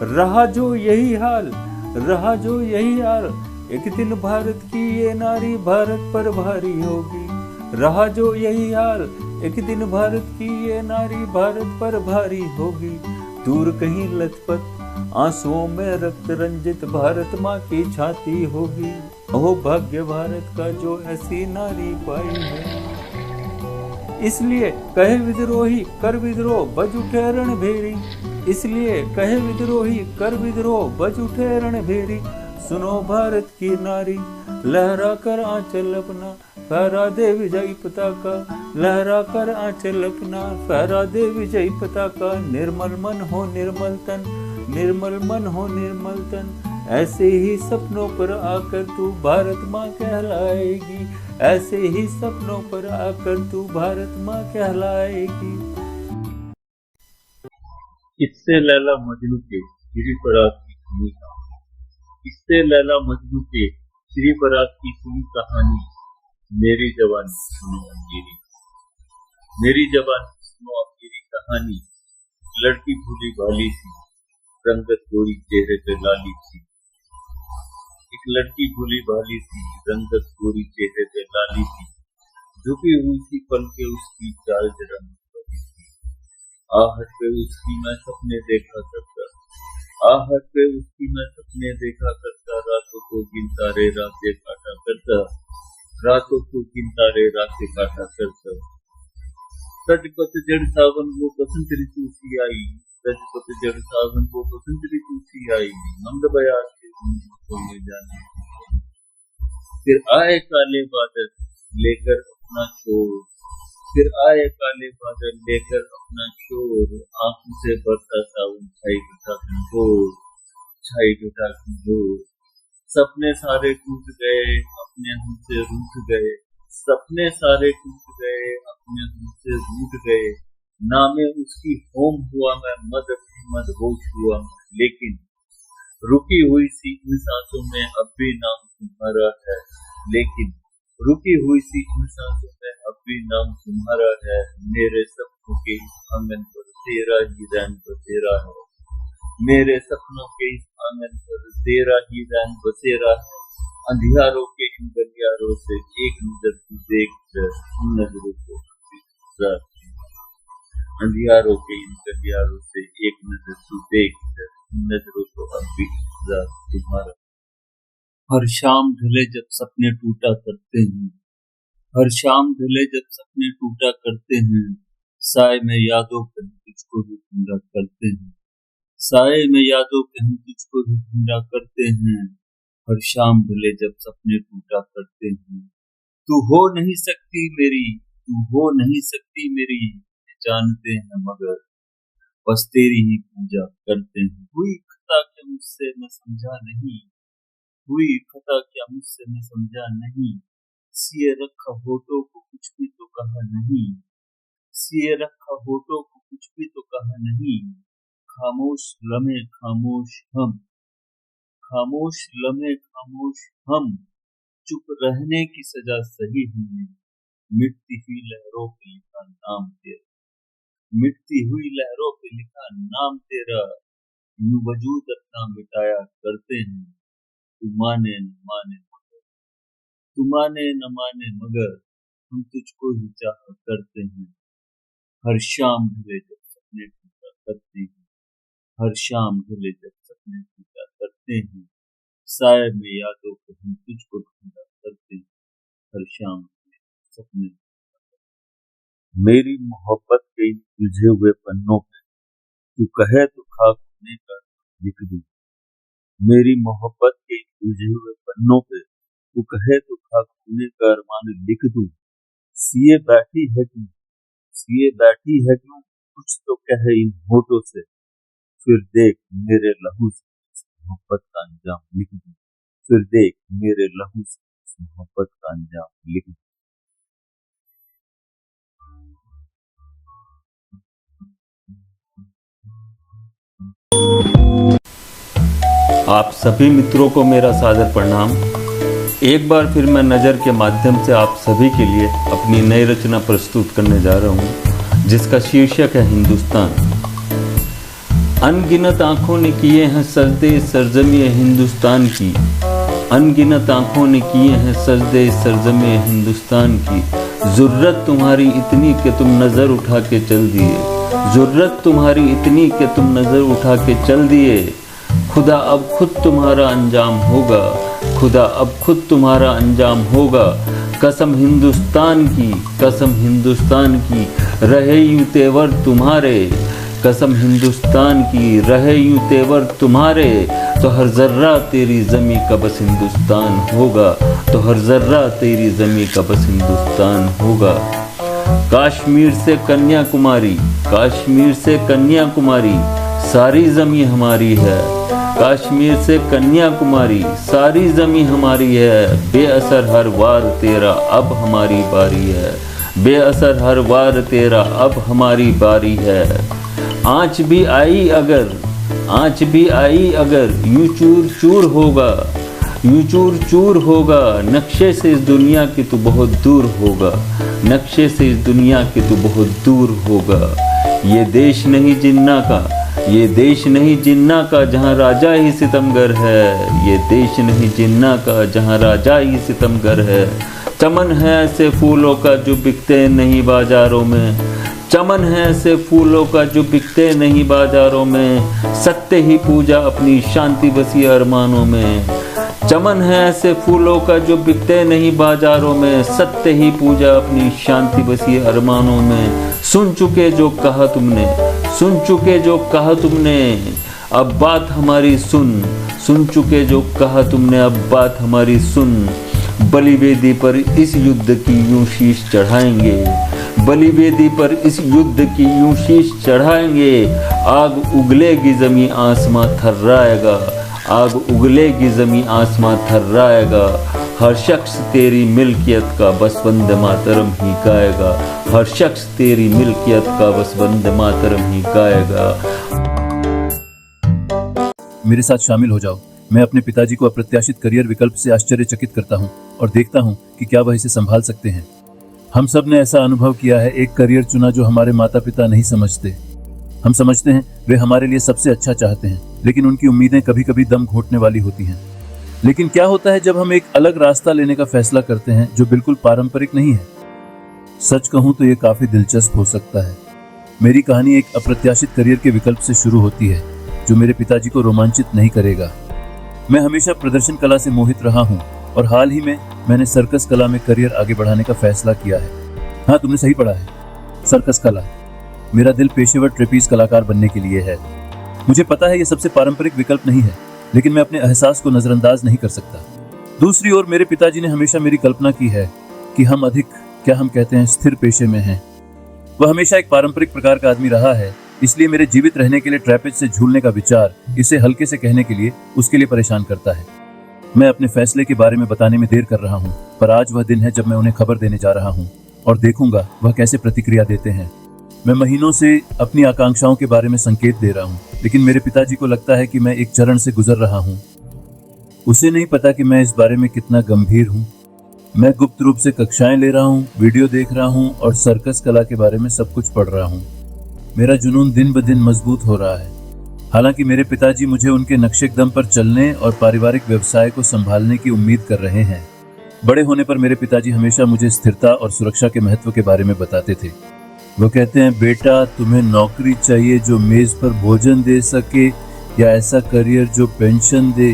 रहा जो यही हाल, रहा जो यही हाल। एक दिन भारत की ये नारी भारत पर भारी होगी। रहा जो यही हाल, एक दिन भारत की ये नारी भारत पर भारी होगी। दूर कहीं लथपथ आंसुओं में रक्त रंजित भारत माँ की छाती होगी। अहो भाग्य भारत का जो ऐसी नारी पाई है। इसलिए कहे विद्रोही कर विद्रोह बज उठे रणभेरी। इसलिए कहे विद्रोही कर विद्रोह बज उठे रणभेरी। सुनो भारत की नारी लहरा कर आंचल अपना, फहरा दे विजयी पताका। लहरा कर आंचल अपना, फहरा दे विजयी पताका। निर्मल मन हो निर्मल तन, निर्मल मन हो निर्मल तन। ऐसे ही सपनों पर आकर तू भारत माँ कहलाएगी। ऐसे ही सपनों पर आकर तू भारत माँ कहलाएगी। इससे लैला मजनू के श्री बरात की सुनी कहानी। इससे लैला मजनू के श्री बरात की सुनी कहानी। मेरी जवानी सुनो अंधेरी, मेरी जवानी सुनो अंधेरी कहानी। लड़की भूली भाली सी, रंगत गोरी चेहरे पे लाली सी। एक लड़की भोली भाली सी, रंगत गोरी चेहरे पे लाली सी, झुकी हुई सी पल के उसकी चाल जरा मुस्कुराती थी। आहट पे उसकी मैं सपने देखा करता, आहट पे उसकी मैं सपने देखा करता, रातों को गिनता रे रातें काटा करता, रातों को गिनता रे रातें काटा करता। सज पतझड़ सावन वो बसंत ऋतु सी आई, सज पतझड़ सावन वो बसंत ऋतु सी आई, मंद बयार के में जाने। फिर आए काले बादल लेकर अपना शोर, फिर आए काले बादल लेकर अपना शोर, आंखों से बरसा सावन छाई घटा घनघोर, छाई घटा घनघोर। सपने सारे टूट गए अपने हमसे रूठ गए, सपने सारे टूट गए अपने हमसे रूठ गए। नामे उसकी होम हुआ मैं मदहोश हुआ मैं, लेकिन रुकी हुई सी इन सांसों में अब भी नाम तुम्हारा है, लेकिन रुकी हुई सी इन सांसों में अब भी नाम तुम्हारा है। मेरे सपनों के इस आंगन पर तेरा ही रैन बसेरा है, मेरे सपनों के इस आंगन पर तेरा ही रैन बसेरा है। अंधियारों के इन गलियारों से एक नजर तू देख कर, इन नजरों को अंधियारों के इन गलियारों से एक नजर तू देख कर, इन नजरों को अब भी तुम्हारा। हर शाम ढले जब सपने टूटा करते हैं, हर शाम ढले जब सपने टूटा करते हैं, साए में यादों पे हम तुझको भी ढूंढा करते हैं, साए में यादों पे हम तुझको भी ढूंढा करते हैं। हर शाम ढले जब सपने टूटा करते हैं, तू हो नहीं सकती मेरी, तू हो नहीं सकती मेरी, जानते हैं मगर बस तेरी ही पूजा करते हैं। हुई खता क्या मुझसे मैं समझा नहीं, हुई खता क्या मुझसे मैं समझा नहीं, सिए रखा होठों को कुछ भी तो कहा नहीं, सिए रखा होठों को कुछ भी तो कहा नहीं। खामोश लम्हे खामोश हम, खामोश लम्हे खामोश हम, चुप रहने की सजा सही हमने, मिटती हुई लहरों पे लिखा नाम तेरा, मिटती हुई लहरों पे लिखा नाम तेरा। यूं वजूद अपना मिटाया करते हैं, तू माने न माने मगर, तू माने न माने मगर, हम तुझको ही चाहा करते हैं। हर शाम ढले जब सपने टूटा करते हैं, हर शाम ढले जब सपने टूटा करते हैं, साए में यादों को हम तुझको ढूंढा करते हैं। हर शाम सपने मेरी मोहब्बत के इन उलझे हुए पन्नों पे तू कहे तो खाक होने का लिख दूं, मेरी मोहब्बत के इन उलझे हुए पन्नों पे तू कहे तो खाक होने का अरमान लिख दूं। सिए बैठी है क्यों, सिए बैठी है क्यों, कुछ तो कहे इन होठों से, फिर देख मेरे लहू से इस मोहब्बत का अंजाम लिख दूं, फिर देख मेरे लहू से इस मोहब्बत का अंजाम लिख दूं। आप सभी मित्रों को मेरा सादर प्रणाम। एक बार फिर मैं नज़र के माध्यम से आप सभी के लिए अपनी नई रचना प्रस्तुत करने जा रहा हूँ, जिसका शीर्षक है हिंदुस्तान। अनगिनत आँखों ने किए हैं सजदे सरजमी हिंदुस्तान की, अनगिनत आँखों ने किए हैं सजदे सरजमी हिंदुस्तान की। ज़रूरत तुम्हारी इतनी कि तुम नज़र उठा के चल दिए, ज़रूरत तुम्हारी इतनी कि तुम नज़र उठा के चल दिए। खुदा अब खुद तुम्हारा अंजाम होगा, खुदा अब खुद तुम्हारा अंजाम होगा। कसम हिंदुस्तान की, कसम हिंदुस्तान की, रहे यूं तेवर तुम्हारे, कसम हिंदुस्तान की, रहे यूं तेवर तुम्हारे। तो हर जर्रा तेरी ज़मी का बस हिंदुस्तान होगा, तो हर जर्रा तेरी ज़मी का बस हिंदुस्तान होगा। कश्मीर से कन्याकुमारी, कश्मीर से कन्याकुमारी, सारी ज़मी हमारी है। कश्मीर से कन्याकुमारी, सारी ज़मी हमारी है। बेअसर हर वार तेरा अब हमारी बारी है, बेअसर हर वार तेरा अब हमारी बारी है। आँच भी आई अगर, आँच भी आई अगर, यूं चूर चूर होगा, यूं चूर चूर होगा। नक्शे से इस दुनिया की तू बहुत दूर होगा, नक्शे से इस दुनिया की तू बहुत दूर होगा। ये देश नहीं जिन्ना का, ये देश नहीं जिन्ना का जहाँ राजा ही सितमगर है, ये देश नहीं जिन्ना का जहाँ राजा ही सितमगर है। चमन है ऐसे फूलों का जो बिकते नहीं बाजारों में, चमन है ऐसे फूलों का जो बिकते नहीं बाजारों में। सत्य ही पूजा अपनी शांति बसी अरमानों में, चमन है ऐसे फूलों का जो बिकते नहीं बाजारों में। सत्य ही पूजा अपनी शांति बसी अरमानों में। सुन चुके जो कहा तुमने, सुन चुके जो कहा तुमने, अब बात हमारी सुन। सुन चुके जो कहा तुमने, अब बात हमारी सुन। बलिवेदी पर इस युद्ध की यूं शीश चढ़ाएंगे, बलिवेदी पर इस युद्ध की यूं शीश चढ़ाएंगे। आग उगलेगी जमी आसमां थर्राएगा, आग उगलेगी जमी आसमां थर्राएगा। हर शख्स तेरी मिल्कियत का बस वंदे मातरम ही गाएगा, हर शख्स तेरी मिल्कियत का बस वंदे मातरम ही गाएगा। मेरे साथ शामिल हो जाओ। मैं अपने पिताजी को अप्रत्याशित करियर विकल्प से आश्चर्यचकित करता हूँ और देखता हूँ कि क्या वह इसे संभाल सकते हैं। हम सब ने ऐसा अनुभव किया है, एक करियर चुना जो हमारे माता पिता नहीं समझते। हम समझते हैं वे हमारे लिए सबसे अच्छा चाहते हैं, लेकिन उनकी उम्मीदें कभी कभी दम घोंटने वाली होती हैं। लेकिन क्या होता है जब हम एक अलग रास्ता लेने का फैसला करते हैं जो बिल्कुल पारंपरिक नहीं है? सच कहूं तो ये काफी दिलचस्प हो सकता है। मेरी कहानी एक अप्रत्याशित करियर के विकल्प से शुरू होती है जो मेरे पिताजी को रोमांचित नहीं करेगा। मैं हमेशा प्रदर्शन कला से मोहित रहा हूँ और हाल ही में मैंने सर्कस कला में करियर आगे बढ़ाने का फैसला किया है। हाँ, तुमने सही पढ़ा है, सर्कस कला। मेरा दिल पेशेवर ट्रेपीज कलाकार बनने के लिए है। मुझे पता है ये सबसे पारंपरिक विकल्प नहीं है, लेकिन मैं अपने एहसास को नजरअंदाज नहीं कर सकता। दूसरी ओर मेरे पिताजी ने हमेशा मेरी कल्पना की है कि हम अधिक, क्या हम कहते हैं, स्थिर पेशे में हैं। वह हमेशा एक पारंपरिक प्रकार का आदमी रहा है, इसलिए मेरे जीवित रहने के लिए ट्रैपेज से झूलने का विचार, इसे हल्के से कहने के लिए, उसके लिए परेशान करता है। मैं अपने फैसले के बारे में बताने में देर कर रहा हूँ, पर आज वह दिन है जब मैं उन्हें खबर देने जा रहा हूँ और देखूंगा वह कैसे प्रतिक्रिया देते हैं। मैं महीनों से अपनी आकांक्षाओं के बारे में संकेत दे रहा हूँ, लेकिन मेरे पिताजी को लगता है कि मैं एक चरण से गुजर रहा हूँ। उसे नहीं पता कि मैं इस बारे में कितना गंभीर हूँ। मैं गुप्त रूप से कक्षाएं ले रहा हूँ, वीडियो देख रहा हूँ और सर्कस कला के बारे में सब कुछ पढ़ रहा हूँ। मेरा जुनून दिन ब दिन मजबूत हो रहा है। हालांकि मेरे पिताजी मुझे उनके नक्शेकदम पर चलने और पारिवारिक व्यवसाय को संभालने की उम्मीद कर रहे हैं। बड़े होने पर मेरे पिताजी हमेशा मुझे स्थिरता और सुरक्षा के महत्व के बारे में बताते थे। वो कहते हैं, बेटा तुम्हें नौकरी चाहिए जो मेज पर भोजन दे सके या ऐसा करियर जो पेंशन दे।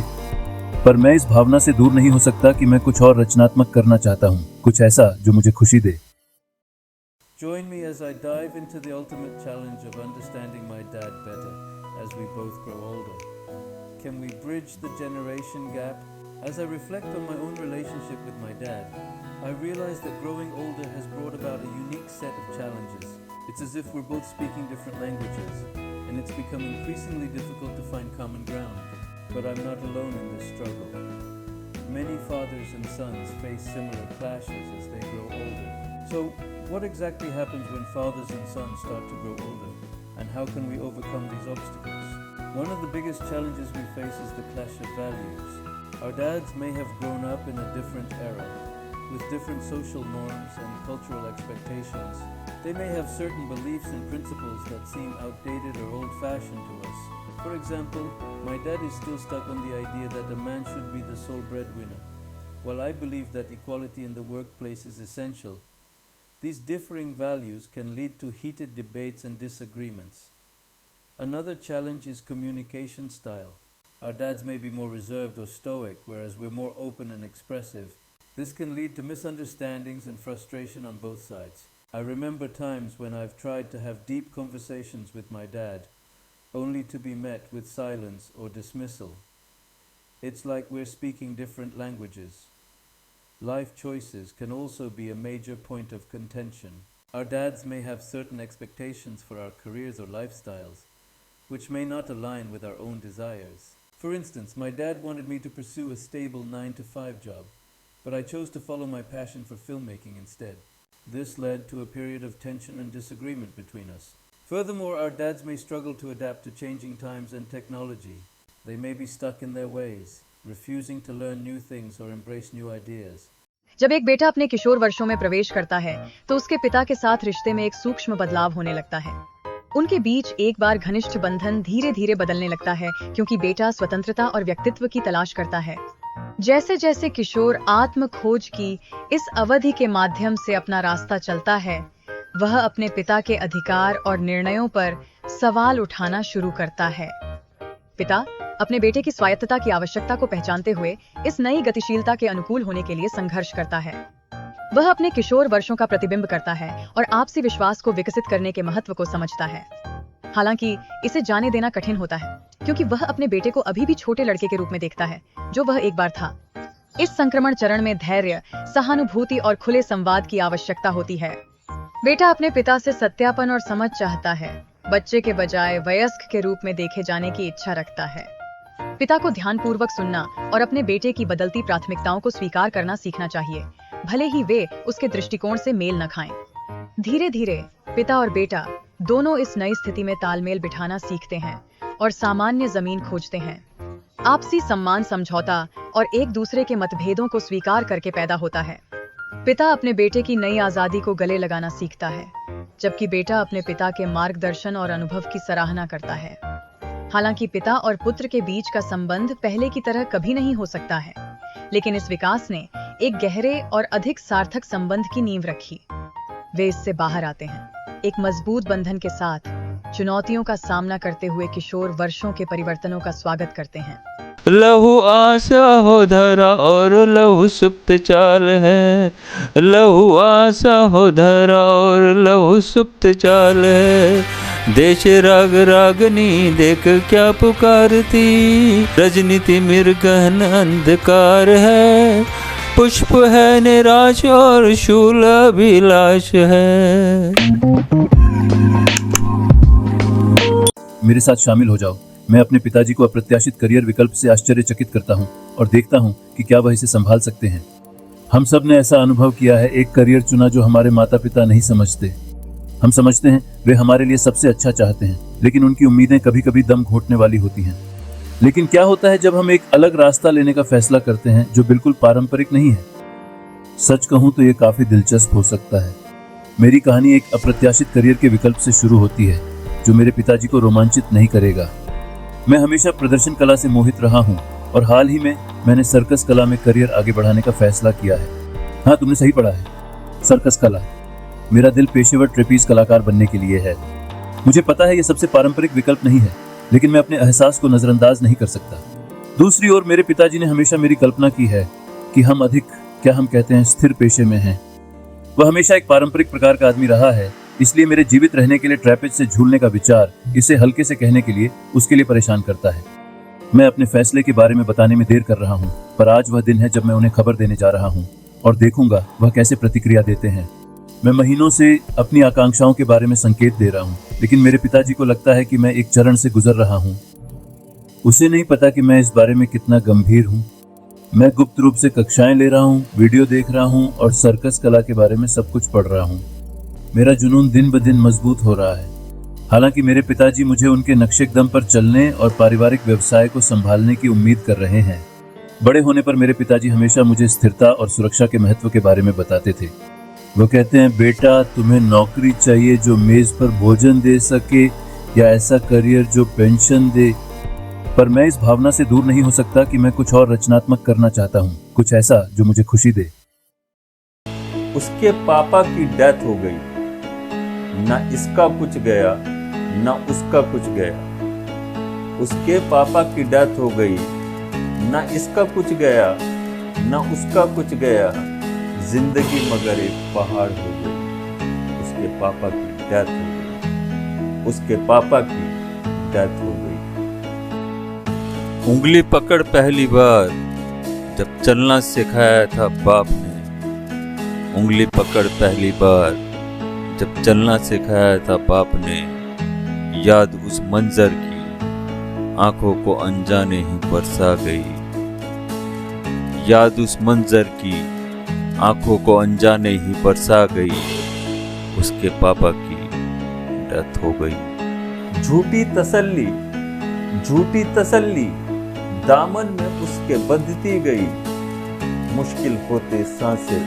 पर मैं इस भावना से दूर नहीं हो सकता कि मैं कुछ और रचनात्मक करना चाहता हूँ, कुछ ऐसा जो मुझे खुशी दे। Join me as I dive into the ultimate challenge of understanding my dad better as we both grow older. Can we bridge the generation gap? As I reflect on my own relationship with my dad, I realize that growing older has brought about a unique set of challenges. It's as if we're both speaking different languages, and it's become increasingly difficult to find common ground. But I'm not alone in this struggle. Many fathers and sons face similar clashes as they grow older. So, what exactly happens when fathers and sons start to grow older, and how can we overcome these obstacles? One of the biggest challenges we face is the clash of values. Our dads may have grown up in a different era, with different social norms and cultural expectations. They may have certain beliefs and principles that seem outdated or old-fashioned to us. For example, my dad is still stuck on the idea that a man should be the sole breadwinner, while I believe that equality in the workplace is essential. These differing values can lead to heated debates and disagreements. Another challenge is communication style. Our dads may be more reserved or stoic, whereas we're more open and expressive. This can lead to misunderstandings and frustration on both sides. I remember times when I've tried to have deep conversations with my dad, only to be met with silence or dismissal. It's like we're speaking different languages. Life choices can also be a major point of contention. Our dads may have certain expectations for our careers or lifestyles, which may not align with our own desires. For instance, my dad wanted me to pursue a stable 9-to-5 job, but I chose to follow my passion for filmmaking instead. This led to a period of tension and disagreement between us. Furthermore, our dads may struggle to adapt to changing times and technology. They may be stuck in their ways, refusing to learn new things or embrace new ideas. जब एक बेटा अपने किशोर वर्षों में प्रवेश करता है तो उसके पिता के साथ रिश्ते में एक सूक्ष्म बदलाव होने लगता है। उनके बीच एक बार घनिष्ठ बंधन धीरे धीरे बदलने लगता है, क्योंकि बेटा स्वतंत्रता और व्यक्तित्व की तलाश करता है। जैसे जैसे किशोर आत्म खोज की इस अवधि के माध्यम से अपना रास्ता चलता है, वह अपने पिता के अधिकार और निर्णयों पर सवाल उठाना शुरू करता है। पिता अपने बेटे की स्वायत्तता की आवश्यकता को पहचानते हुए इस नई गतिशीलता के अनुकूल होने के लिए संघर्ष करता है। वह अपने किशोर वर्षों का प्रतिबिंब करता है और आपसी विश्वास को विकसित करने के महत्व को समझता है। हालांकि इसे जाने देना कठिन होता है, क्योंकि वह अपने बेटे को अभी भी छोटे लड़के के रूप में देखता है, जो वह एक बार था। इस संक्रमण चरण में धैर्य, सहानुभूति और खुले संवाद की आवश्यकता होती है। बेटा अपने पिता से सत्यापन और समझ चाहता है, बच्चे के बजाय वयस्क के रूप में देखे जाने की इच्छा रखता है। पिता को ध्यानपूर्वक सुनना और अपने बेटे की बदलती प्राथमिकताओं को स्वीकार करना सीखना चाहिए, भले ही वे उसके दृष्टिकोण से मेल न खाएं। धीरे धीरे पिता और बेटा दोनों इस नई स्थिति में तालमेल बिठाना सीखते हैं और सामान्य जमीन खोजते हैं। आपसी सम्मान, समझौता और एक दूसरे के मतभेदों को स्वीकार करके पैदा होता है। पिता अपने बेटे की नई आजादी को गले लगाना सीखता है, जबकि बेटा अपने पिता के मार्गदर्शन और अनुभव की सराहना करता है। हालांकि पिता और पुत्र के बीच का संबंध पहले की तरह कभी नहीं हो सकता है, लेकिन इस विकास ने एक गहरे और अधिक सार्थक संबंध की नींव रखी। वे इससे बाहर आते हैं, एक मजबूत बंधन के साथ, चुनौतियों का सामना करते हुए किशोर वर्षों के परिवर्तनों का स्वागत करते हैं। लहू आशा हो धरा और लहू सुप्त चाल है, लहू आशा हो धरा और लहू सुप्त चाल है। देश राग रागनी देख क्या पुकारती, रजनीति मृगहन अंधकार है। पुष्प है निराश और शूल अभिलाष है। मेरे साथ शामिल हो जाओ। मैं अपने पिताजी को अप्रत्याशित करियर विकल्प से आश्चर्यचकित करता हूँ और देखता हूँ कि क्या वह इसे संभाल सकते हैं। हम सब ने ऐसा अनुभव किया है, एक करियर चुना जो हमारे माता पिता नहीं समझते। हम समझते हैं वे हमारे लिए सबसे अच्छा चाहते हैं, लेकिन उनकी उम्मीदें कभी कभी दम घोंटने वाली होती हैं। लेकिन क्या होता है जब हम एक अलग रास्ता लेने का फैसला करते हैं जो बिल्कुल पारंपरिक नहीं है? सच कहूं तो ये काफी दिलचस्प हो सकता है। मेरी कहानी एक अप्रत्याशित करियर के विकल्प से शुरू होती है जो मेरे पिताजी को रोमांचित नहीं करेगा। मैं हमेशा प्रदर्शन कला से मोहित रहा हूँ और हाल ही में मैंने सर्कस कला में करियर आगे बढ़ाने का फैसला किया है। हाँ, तुमने सही पढ़ा है, सर्कस कला। मेरा दिल पेशेवर ट्रेपीज कलाकार बनने के लिए है। मुझे पता है ये सबसे पारंपरिक विकल्प नहीं है, लेकिन मैं अपने एहसास को नजरअंदाज नहीं कर सकता। दूसरी ओर मेरे पिताजी ने हमेशा मेरी कल्पना की है कि हम अधिक, क्या हम कहते हैं, स्थिर पेशे में हैं। वह हमेशा एक पारंपरिक प्रकार का आदमी रहा है, इसलिए मेरे जीवित रहने के लिए ट्रैपेज से झूलने का विचार, इसे हल्के से कहने के लिए, उसके लिए परेशान करता है। मैं अपने फैसले के बारे में बताने में देर कर रहा हूँ, पर आज वह दिन है जब मैं उन्हें खबर देने जा रहा हूँ और देखूंगा वह कैसे प्रतिक्रिया देते हैं। मैं महीनों से अपनी आकांक्षाओं के बारे में संकेत दे रहा हूँ, लेकिन मेरे पिताजी को लगता है कि मैं एक चरण से गुजर रहा हूँ। उसे नहीं पता कि मैं इस बारे में कितना गंभीर हूँ। मैं गुप्त रूप से कक्षाएं ले रहा हूँ, वीडियो देख रहा हूँ और सर्कस कला के बारे में सब कुछ पढ़ रहा हूँ। मेरा जुनून दिन ब दिन मजबूत हो रहा है। हालांकि मेरे पिताजी मुझे उनके नक्शे कदम पर चलने और पारिवारिक व्यवसाय को संभालने की उम्मीद कर रहे हैं। बड़े होने पर मेरे पिताजी हमेशा मुझे स्थिरता और सुरक्षा के महत्व के बारे में बताते थे। वो कहते हैं, बेटा तुम्हें नौकरी चाहिए जो मेज पर भोजन दे सके या ऐसा करियर जो पेंशन दे। पर मैं इस भावना से दूर नहीं हो सकता कि मैं कुछ और रचनात्मक करना चाहता हूँ, कुछ ऐसा जो मुझे खुशी दे। उसके पापा की डेथ हो गई, ना इसका कुछ गया ना उसका कुछ गया। उसके पापा की डेथ हो गई, ना इसका कुछ गया ना उसका कुछ गया। जिंदगी मगर एक पहाड़ हो गई। उसके पापा की डेथ हो गई, उसके पापा की डेथ हो गई। उंगली पकड़ पहली बार जब चलना सिखाया था बाप ने। उंगली पकड़ पहली बार जब चलना सिखाया था बाप ने। याद उस मंजर की आंखों को अनजाने ही बरसा गई। याद उस मंजर की आंखों को अनजाने ही बरसा गई। उसके पापा की डेथ हो गई। झूठी तसल्ली दामन में उसके बंधती गई। मुश्किल होते सांसें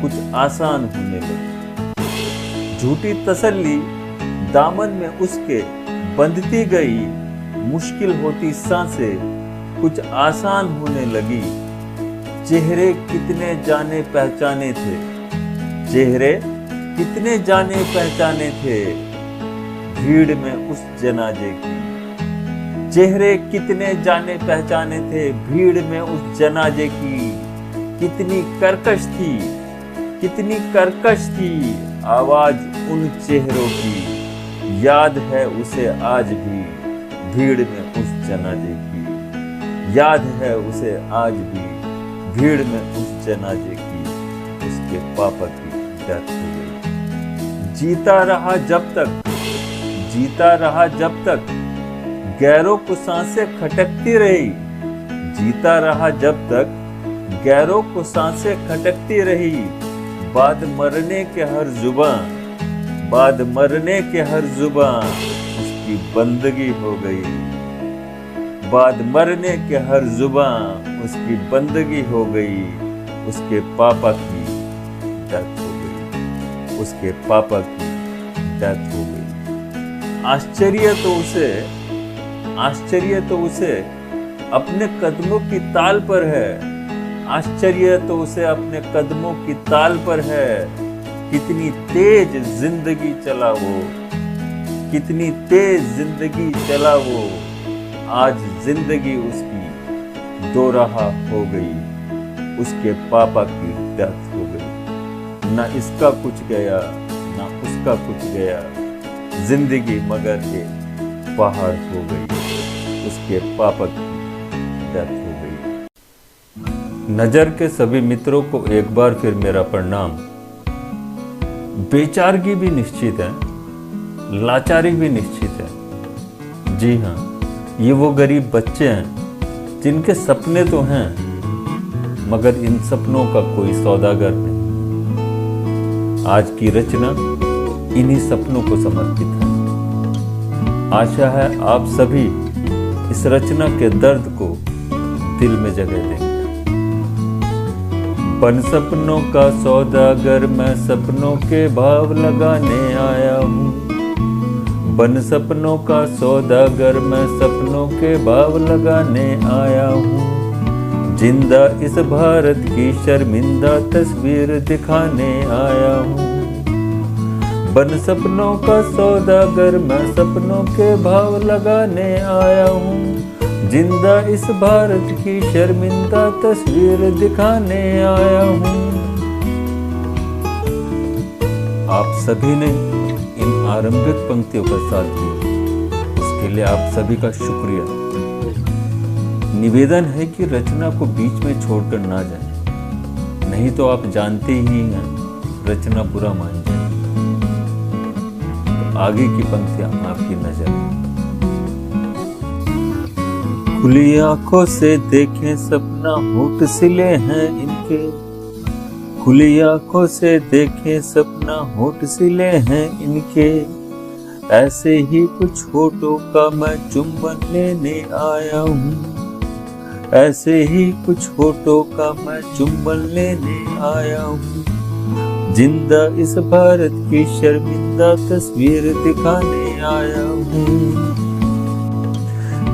कुछ आसान होने लगी। झूठी तसल्ली दामन में उसके बंधती गई मुश्किल होती सांसें कुछ आसान होने लगी। चेहरे कितने जाने पहचाने थे, चेहरे कितने जाने पहचाने थे भीड़ में उस जनाजे की। चेहरे कितने जाने पहचाने थे भीड़ में उस जनाजे की। कितनी कर्कश थी, कितनी कर्कश थी आवाज उन चेहरों की। याद है उसे आज भी भीड़ में उस जनाजे की। याद है उसे आज भी भीड़ में उस जनाजे की। उसके पापा की डेथ हो गई। जीता रहा जब तक, जीता रहा जब तक गैरों को सांसें खटकती रही। जीता रहा जब तक गैरों को सांसें खटकती रही। बाद मरने के हर जुबान, बाद मरने के हर जुबान उसकी बंदगी हो गई। बाद मरने के हर जुबान उसकी बंदगी हो गई। उसके पापा की डेथ हो गई। उसके पापा की डेथ हो गई। आश्चर्य तो उसे अपने कदमों की ताल पर है। आश्चर्य तो उसे अपने कदमों की ताल पर है। कितनी तेज जिंदगी चला वो, कितनी तेज जिंदगी चला वो। आज जिंदगी उसकी दो राह हो गई। उसके पापा की डेथ हो गई। ना इसका कुछ गया, ना उसका कुछ गया। जिंदगी मगर एक पहाड़ हो गई। उसके पापा की डेथ हो गई। नजर के सभी मित्रों को एक बार फिर मेरा प्रणाम। बेचारगी भी निश्चित है, लाचारी भी निश्चित है। जी हाँ, ये वो गरीब बच्चे हैं जिनके सपने तो हैं, मगर इन सपनों का कोई सौदागर नहीं। आज की रचना इन्हीं सपनों को समर्पित है। आशा है आप सभी इस रचना के दर्द को दिल में जगह देंगे। बन सपनों का सौदागर मैं सपनों के भाव लगाने आया हूँ। बन सपनों का सौदागर मैं सपनों के भाव लगाने आया हूँ। जिंदा इस भारत की शर्मिंदा तस्वीर दिखाने आया हूँ। बन सपनों का सौदागर मैं सपनों के भाव लगाने आया हूँ। जिंदा इस भारत की शर्मिंदा तस्वीर दिखाने आया हूँ। आप सभी ने इन आरंभिक पंक्तियों का साथ दिया, उसके लिए आप सभी का शुक्रिया। निवेदन है कि रचना को बीच में छोड़कर ना जाए, नहीं तो आप जानते ही हैं रचना बुरा मान जाए। आगे की पंक्तियां आपकी नजर। खुली आंखों से देखें सपना होठ सिले हैं इनके। खुली आंखों से देखें सपना होठ सिले हैं इनके। ऐसे ही कुछ होठों का मैं चुंबन लेने आया हूँ। ऐसे ही कुछ होठों का मैं चुंबन लेने आया हूँ। जिंदा इस भारत की शर्मिंदा तस्वीर दिखाने आया हूँ।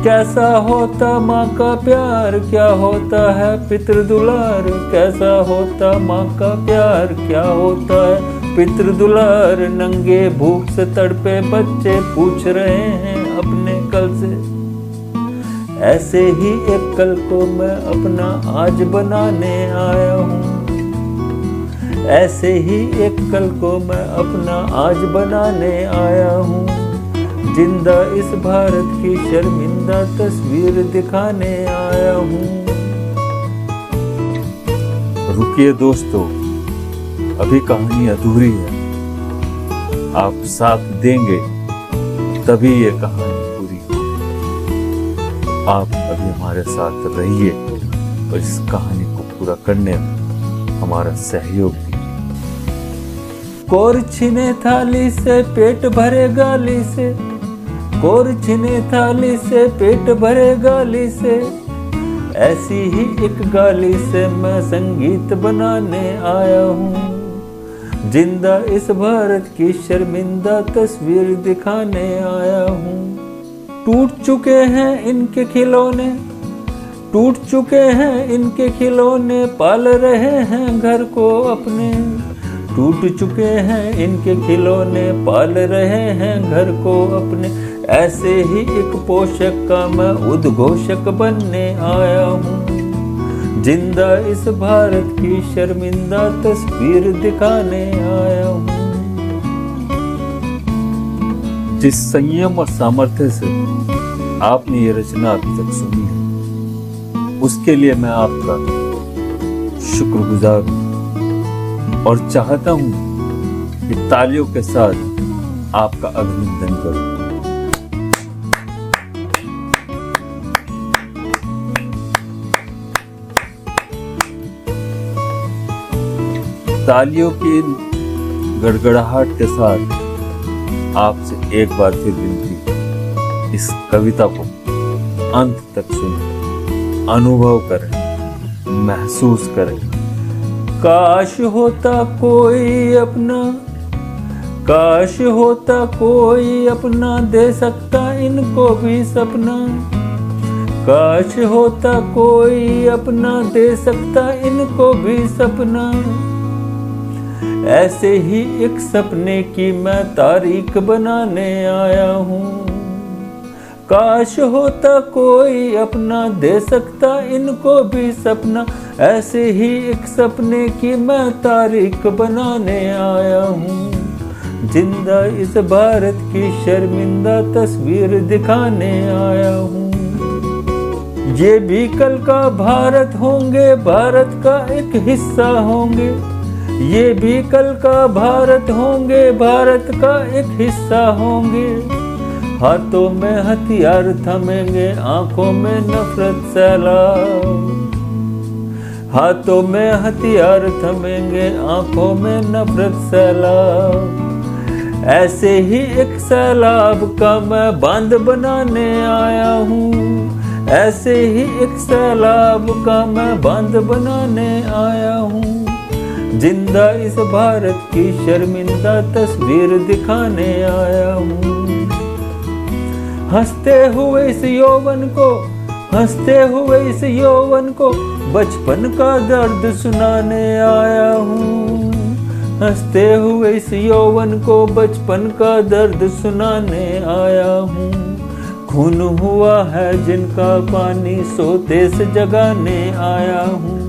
कैसा होता माँ का प्यार, क्या होता है पितृ दुलार। कैसा होता माँ का प्यार, क्या होता है पितृ दुलार। नंगे भूख से तड़पे बच्चे पूछ रहे हैं अपने कल से। ऐसे ही एक कल को मैं अपना आज बनाने आया हूँ। ऐसे ही एक कल को मैं अपना आज बनाने आया हूँ। जिंदा इस भारत की शर्मिंदा तस्वीर दिखाने आया हूँ। रुकिए दोस्तों, अभी कहानी अधूरी है। आप साथ देंगे तभी ये कहानी पूरी होगी। आप अभी हमारे साथ रहिए और इस कहानी को पूरा करने में हमारा सहयोग दीजिए। कोर छिने थाली से पेट भरे गाली से। कोर छिने थाली से पेट भरे गाली से। ऐसी ही एक गाली से मैं संगीत बनाने आया हूँ। जिंदा इस भारत की शर्मिंदा तस्वीर दिखाने आया हूँ। टूट चुके हैं इनके खिलौने, टूट चुके हैं इनके खिलौने, पाल रहे हैं घर को अपने। टूट चुके हैं इनके खिलौने, पाल रहे हैं घर को अपने। ऐसे ही एक पोषक का मैं उद्घोषक बनने आया हूँ। जिंदा इस भारत की शर्मिंदा तस्वीर दिखाने आया हूँ। जिस संयम और सामर्थ्य से आपने ये रचना अभी तक सुनी है, उसके लिए मैं आपका शुक्रगुजार हूँ और चाहता हूँ कि तालियों के साथ आपका अभिनंदन करूँ। तालियों की गड़गड़ाहट के साथ आपसे एक बार फिर विनती, इस कविता को अंत तक सुनें, अनुभव करें, महसूस करें। काश होता कोई अपना, काश होता कोई अपना, दे सकता इनको भी सपना। काश होता कोई अपना, दे सकता इनको भी सपना। ऐसे ही एक सपने की मैं तारीख बनाने आया हूँ। काश होता कोई अपना, दे सकता इनको भी सपना। ऐसे ही एक सपने की मैं तारीख बनाने आया हूँ। जिंदा इस भारत की शर्मिंदा तस्वीर दिखाने आया हूँ। ये भी कल का भारत होंगे, भारत का एक हिस्सा होंगे। ये भी कल का भारत होंगे, भारत का एक हिस्सा होंगे। हाथों में हथियार थमेंगे, आंखों में नफरत सैलाब। हाथों में हथियार थमेंगे, आंखों में नफरत सैलाब। ऐसे ही एक सैलाब का मैं बांध बनाने आया हूँ। ऐसे ही एक सैलाब का मैं बांध बनाने आया हूँ। जिंदा इस भारत की शर्मिंदा तस्वीर दिखाने आया हूँ। हंसते हुए इस यौवन को, हंसते हुए इस यौवन को, बचपन का दर्द सुनाने आया हूँ। हंसते हुए इस यौवन को, बचपन का दर्द सुनाने आया हूँ। खून हुआ है जिनका पानी, सोते से जगाने आया हूँ।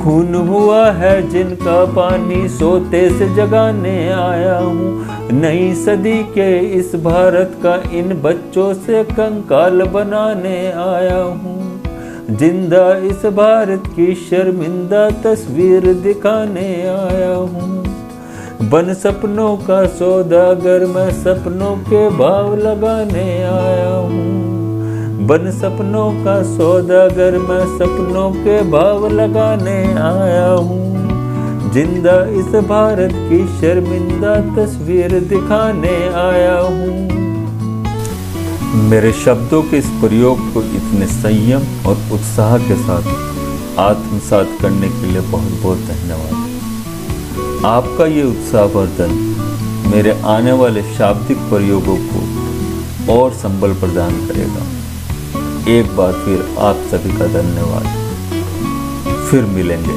खून हुआ है जिनका पानी, सोते से जगाने आया हूँ। नई सदी के इस भारत का इन बच्चों से कंकाल बनाने आया हूँ। जिंदा इस भारत की शर्मिंदा तस्वीर दिखाने आया हूँ। बन सपनों का सौदागर मैं सपनों के भाव लगाने आया हूँ। बन सपनों का सौदागर मैं सपनों के भाव लगाने आया हूँ। जिंदा इस भारत की शर्मिंदा तस्वीर दिखाने आया हूँ। मेरे शब्दों के इस प्रयोग को इतने संयम और उत्साह के साथ आत्मसात करने के लिए बहुत बहुत धन्यवाद। आपका ये उत्साहवर्धन मेरे आने वाले शाब्दिक प्रयोगों को और संबल प्रदान करेगा। एक बार फिर आप सभी का धन्यवाद। फिर मिलेंगे।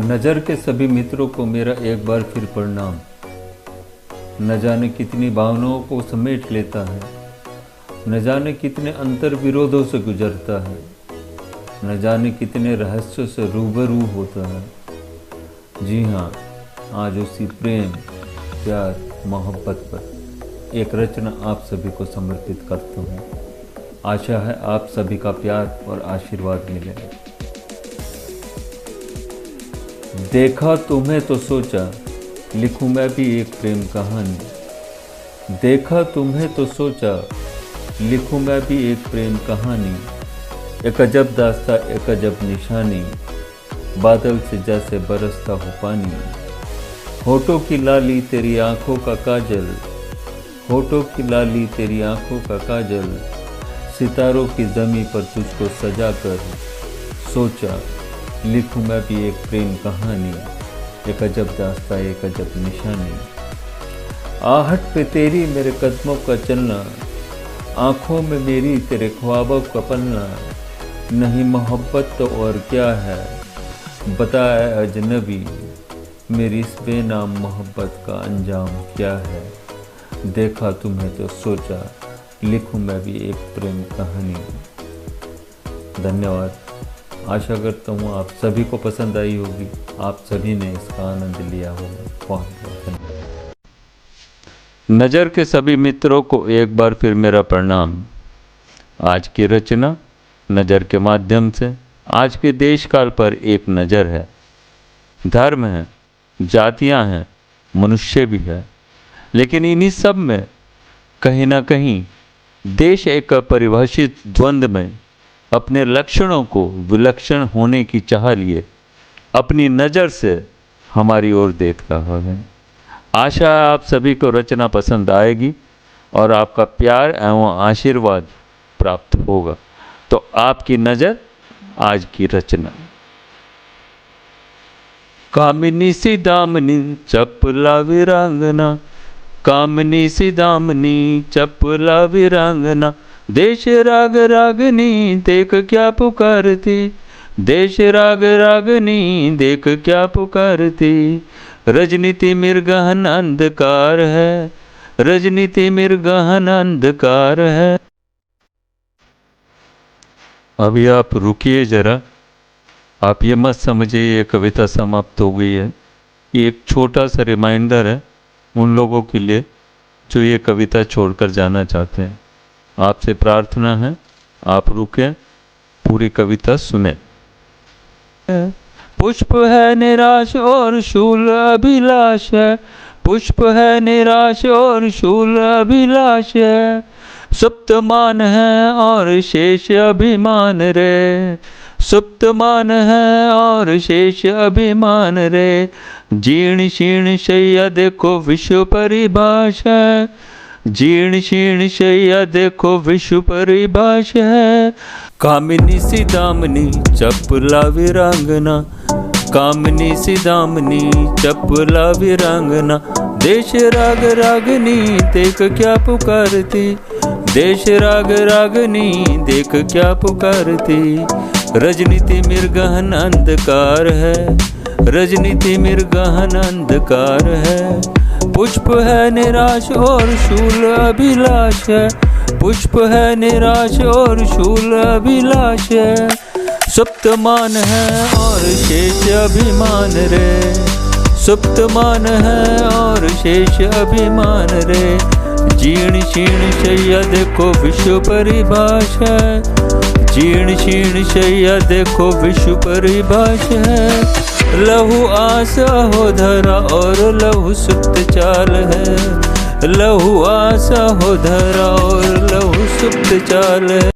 नजर के सभी मित्रों को मेरा एक बार फिर प्रणाम। न जाने कितनी भावनाओं को समेट लेता है, न जाने कितने अंतर विरोधों से गुजरता है, न जाने कितने रहस्यों से रूबरू होता है। जी हाँ, आज उसी प्रेम, प्यार, मोहब्बत पर एक रचना आप सभी को समर्पित करता हूँ। आशा है आप सभी का प्यार और आशीर्वाद मिलेगा। देखा तुम्हें तो सोचा लिखूं मैं भी एक प्रेम कहानी। देखा तुम्हें तो सोचा लिखूं मैं भी एक प्रेम कहानी। एक अजब दास्ता, एक अजब निशानी, बादल से जैसे बरसता हो पानी। होठों की लाली तेरी आंखों का काजल, होठों की लाली तेरी आंखों का काजल। सितारों की जमी पर तुझको सजा कर सोचा लिखूं मैं भी एक प्रेम कहानी, एक अजब दास्ता, एक अजब निशानी। आहट पे तेरी मेरे कदमों का चलना, आंखों में मेरी तेरे ख्वाबों का पलना। नहीं मोहब्बत तो और क्या है, बताए अजनबी, मेरी इस बेनाम मोहब्बत का अंजाम क्या है। देखा तुम्हें तो सोचा, लिखूं मैं भी एक प्रेम कहानी। धन्यवाद। आशा करता हूँ आप सभी को पसंद आई होगी, आप सभी ने इसका आनंद लिया होगा। बहुत बहुत धन्यवाद। नज़र के सभी मित्रों को एक बार फिर मेरा प्रणाम। आज की रचना नज़र के माध्यम से आज के देश काल पर एक नज़र है। धर्म है, जातियां हैं, मनुष्य भी है, लेकिन इन्हीं सब में कहीं ना कहीं देश एक अपरिभाषित द्वंद्व में अपने लक्षणों को विलक्षण होने की चाह लिए अपनी नज़र से हमारी ओर देख रहा है। आशा है आप सभी को रचना पसंद आएगी और आपका प्यार एवं आशीर्वाद प्राप्त होगा। तो आपकी नज़र आज की रचना। कामिनी सी दामनी चपला वीरांगना, कामिनी सी दामनी चपला वीरांगना। देश राग रागनी देख क्या पुकारती, देश राग रागनी देख क्या पुकारती। रजनीति मृगहन अंधकार है, रजनीति मृगहन अंधकार है। अभी आप रुकिए जरा, आप ये मत समझिए ये कविता समाप्त हो गई है। ये एक छोटा सा रिमाइंडर है उन लोगों के लिए जो ये कविता छोड़कर जाना चाहते हैं। आपसे प्रार्थना है आप रुकें, पूरी कविता सुने। पुष्प है निराश और शूल अभिलाष है, पुष्प है निराश और शूल अभिलाष है। सुप्तमान है और शेष अभिमान रे, सुप्तमान है और शेष अभिमान रे। जीर्ण शीर्ण शैया देखो विश्व परिभाषा, जीर्ण शीर्ण शैया देखो विश्व परिभाषा है। कामिनी सी दामनी चपला वीरांगना, कामिनी सी दामनी चपला वीरांगना। देश राग रागनी देख क्या पुकारती, देश राग रागनी देख क्या पुकारती। रजनीति मृगहन अंधकार है, रजनीति मृगहन अंधकार है। पुष्प है निराश और शूल अभिलाष है, पुष्प है निराश और शूल अभिलाष है। सुप्तमान है और शेष अभिमान रे, सुप्तमान है और शेष अभिमान रे। जीर्ण शीर्ण शैया देखो विश्व परिभाषा, जीर्ण शीर्ण शैया देखो विश्व परिभाषा है। लहू आस हो धरा और लहू सुप्त चाल है, लहू आस हो धरा और लहू सुप्त चाल है।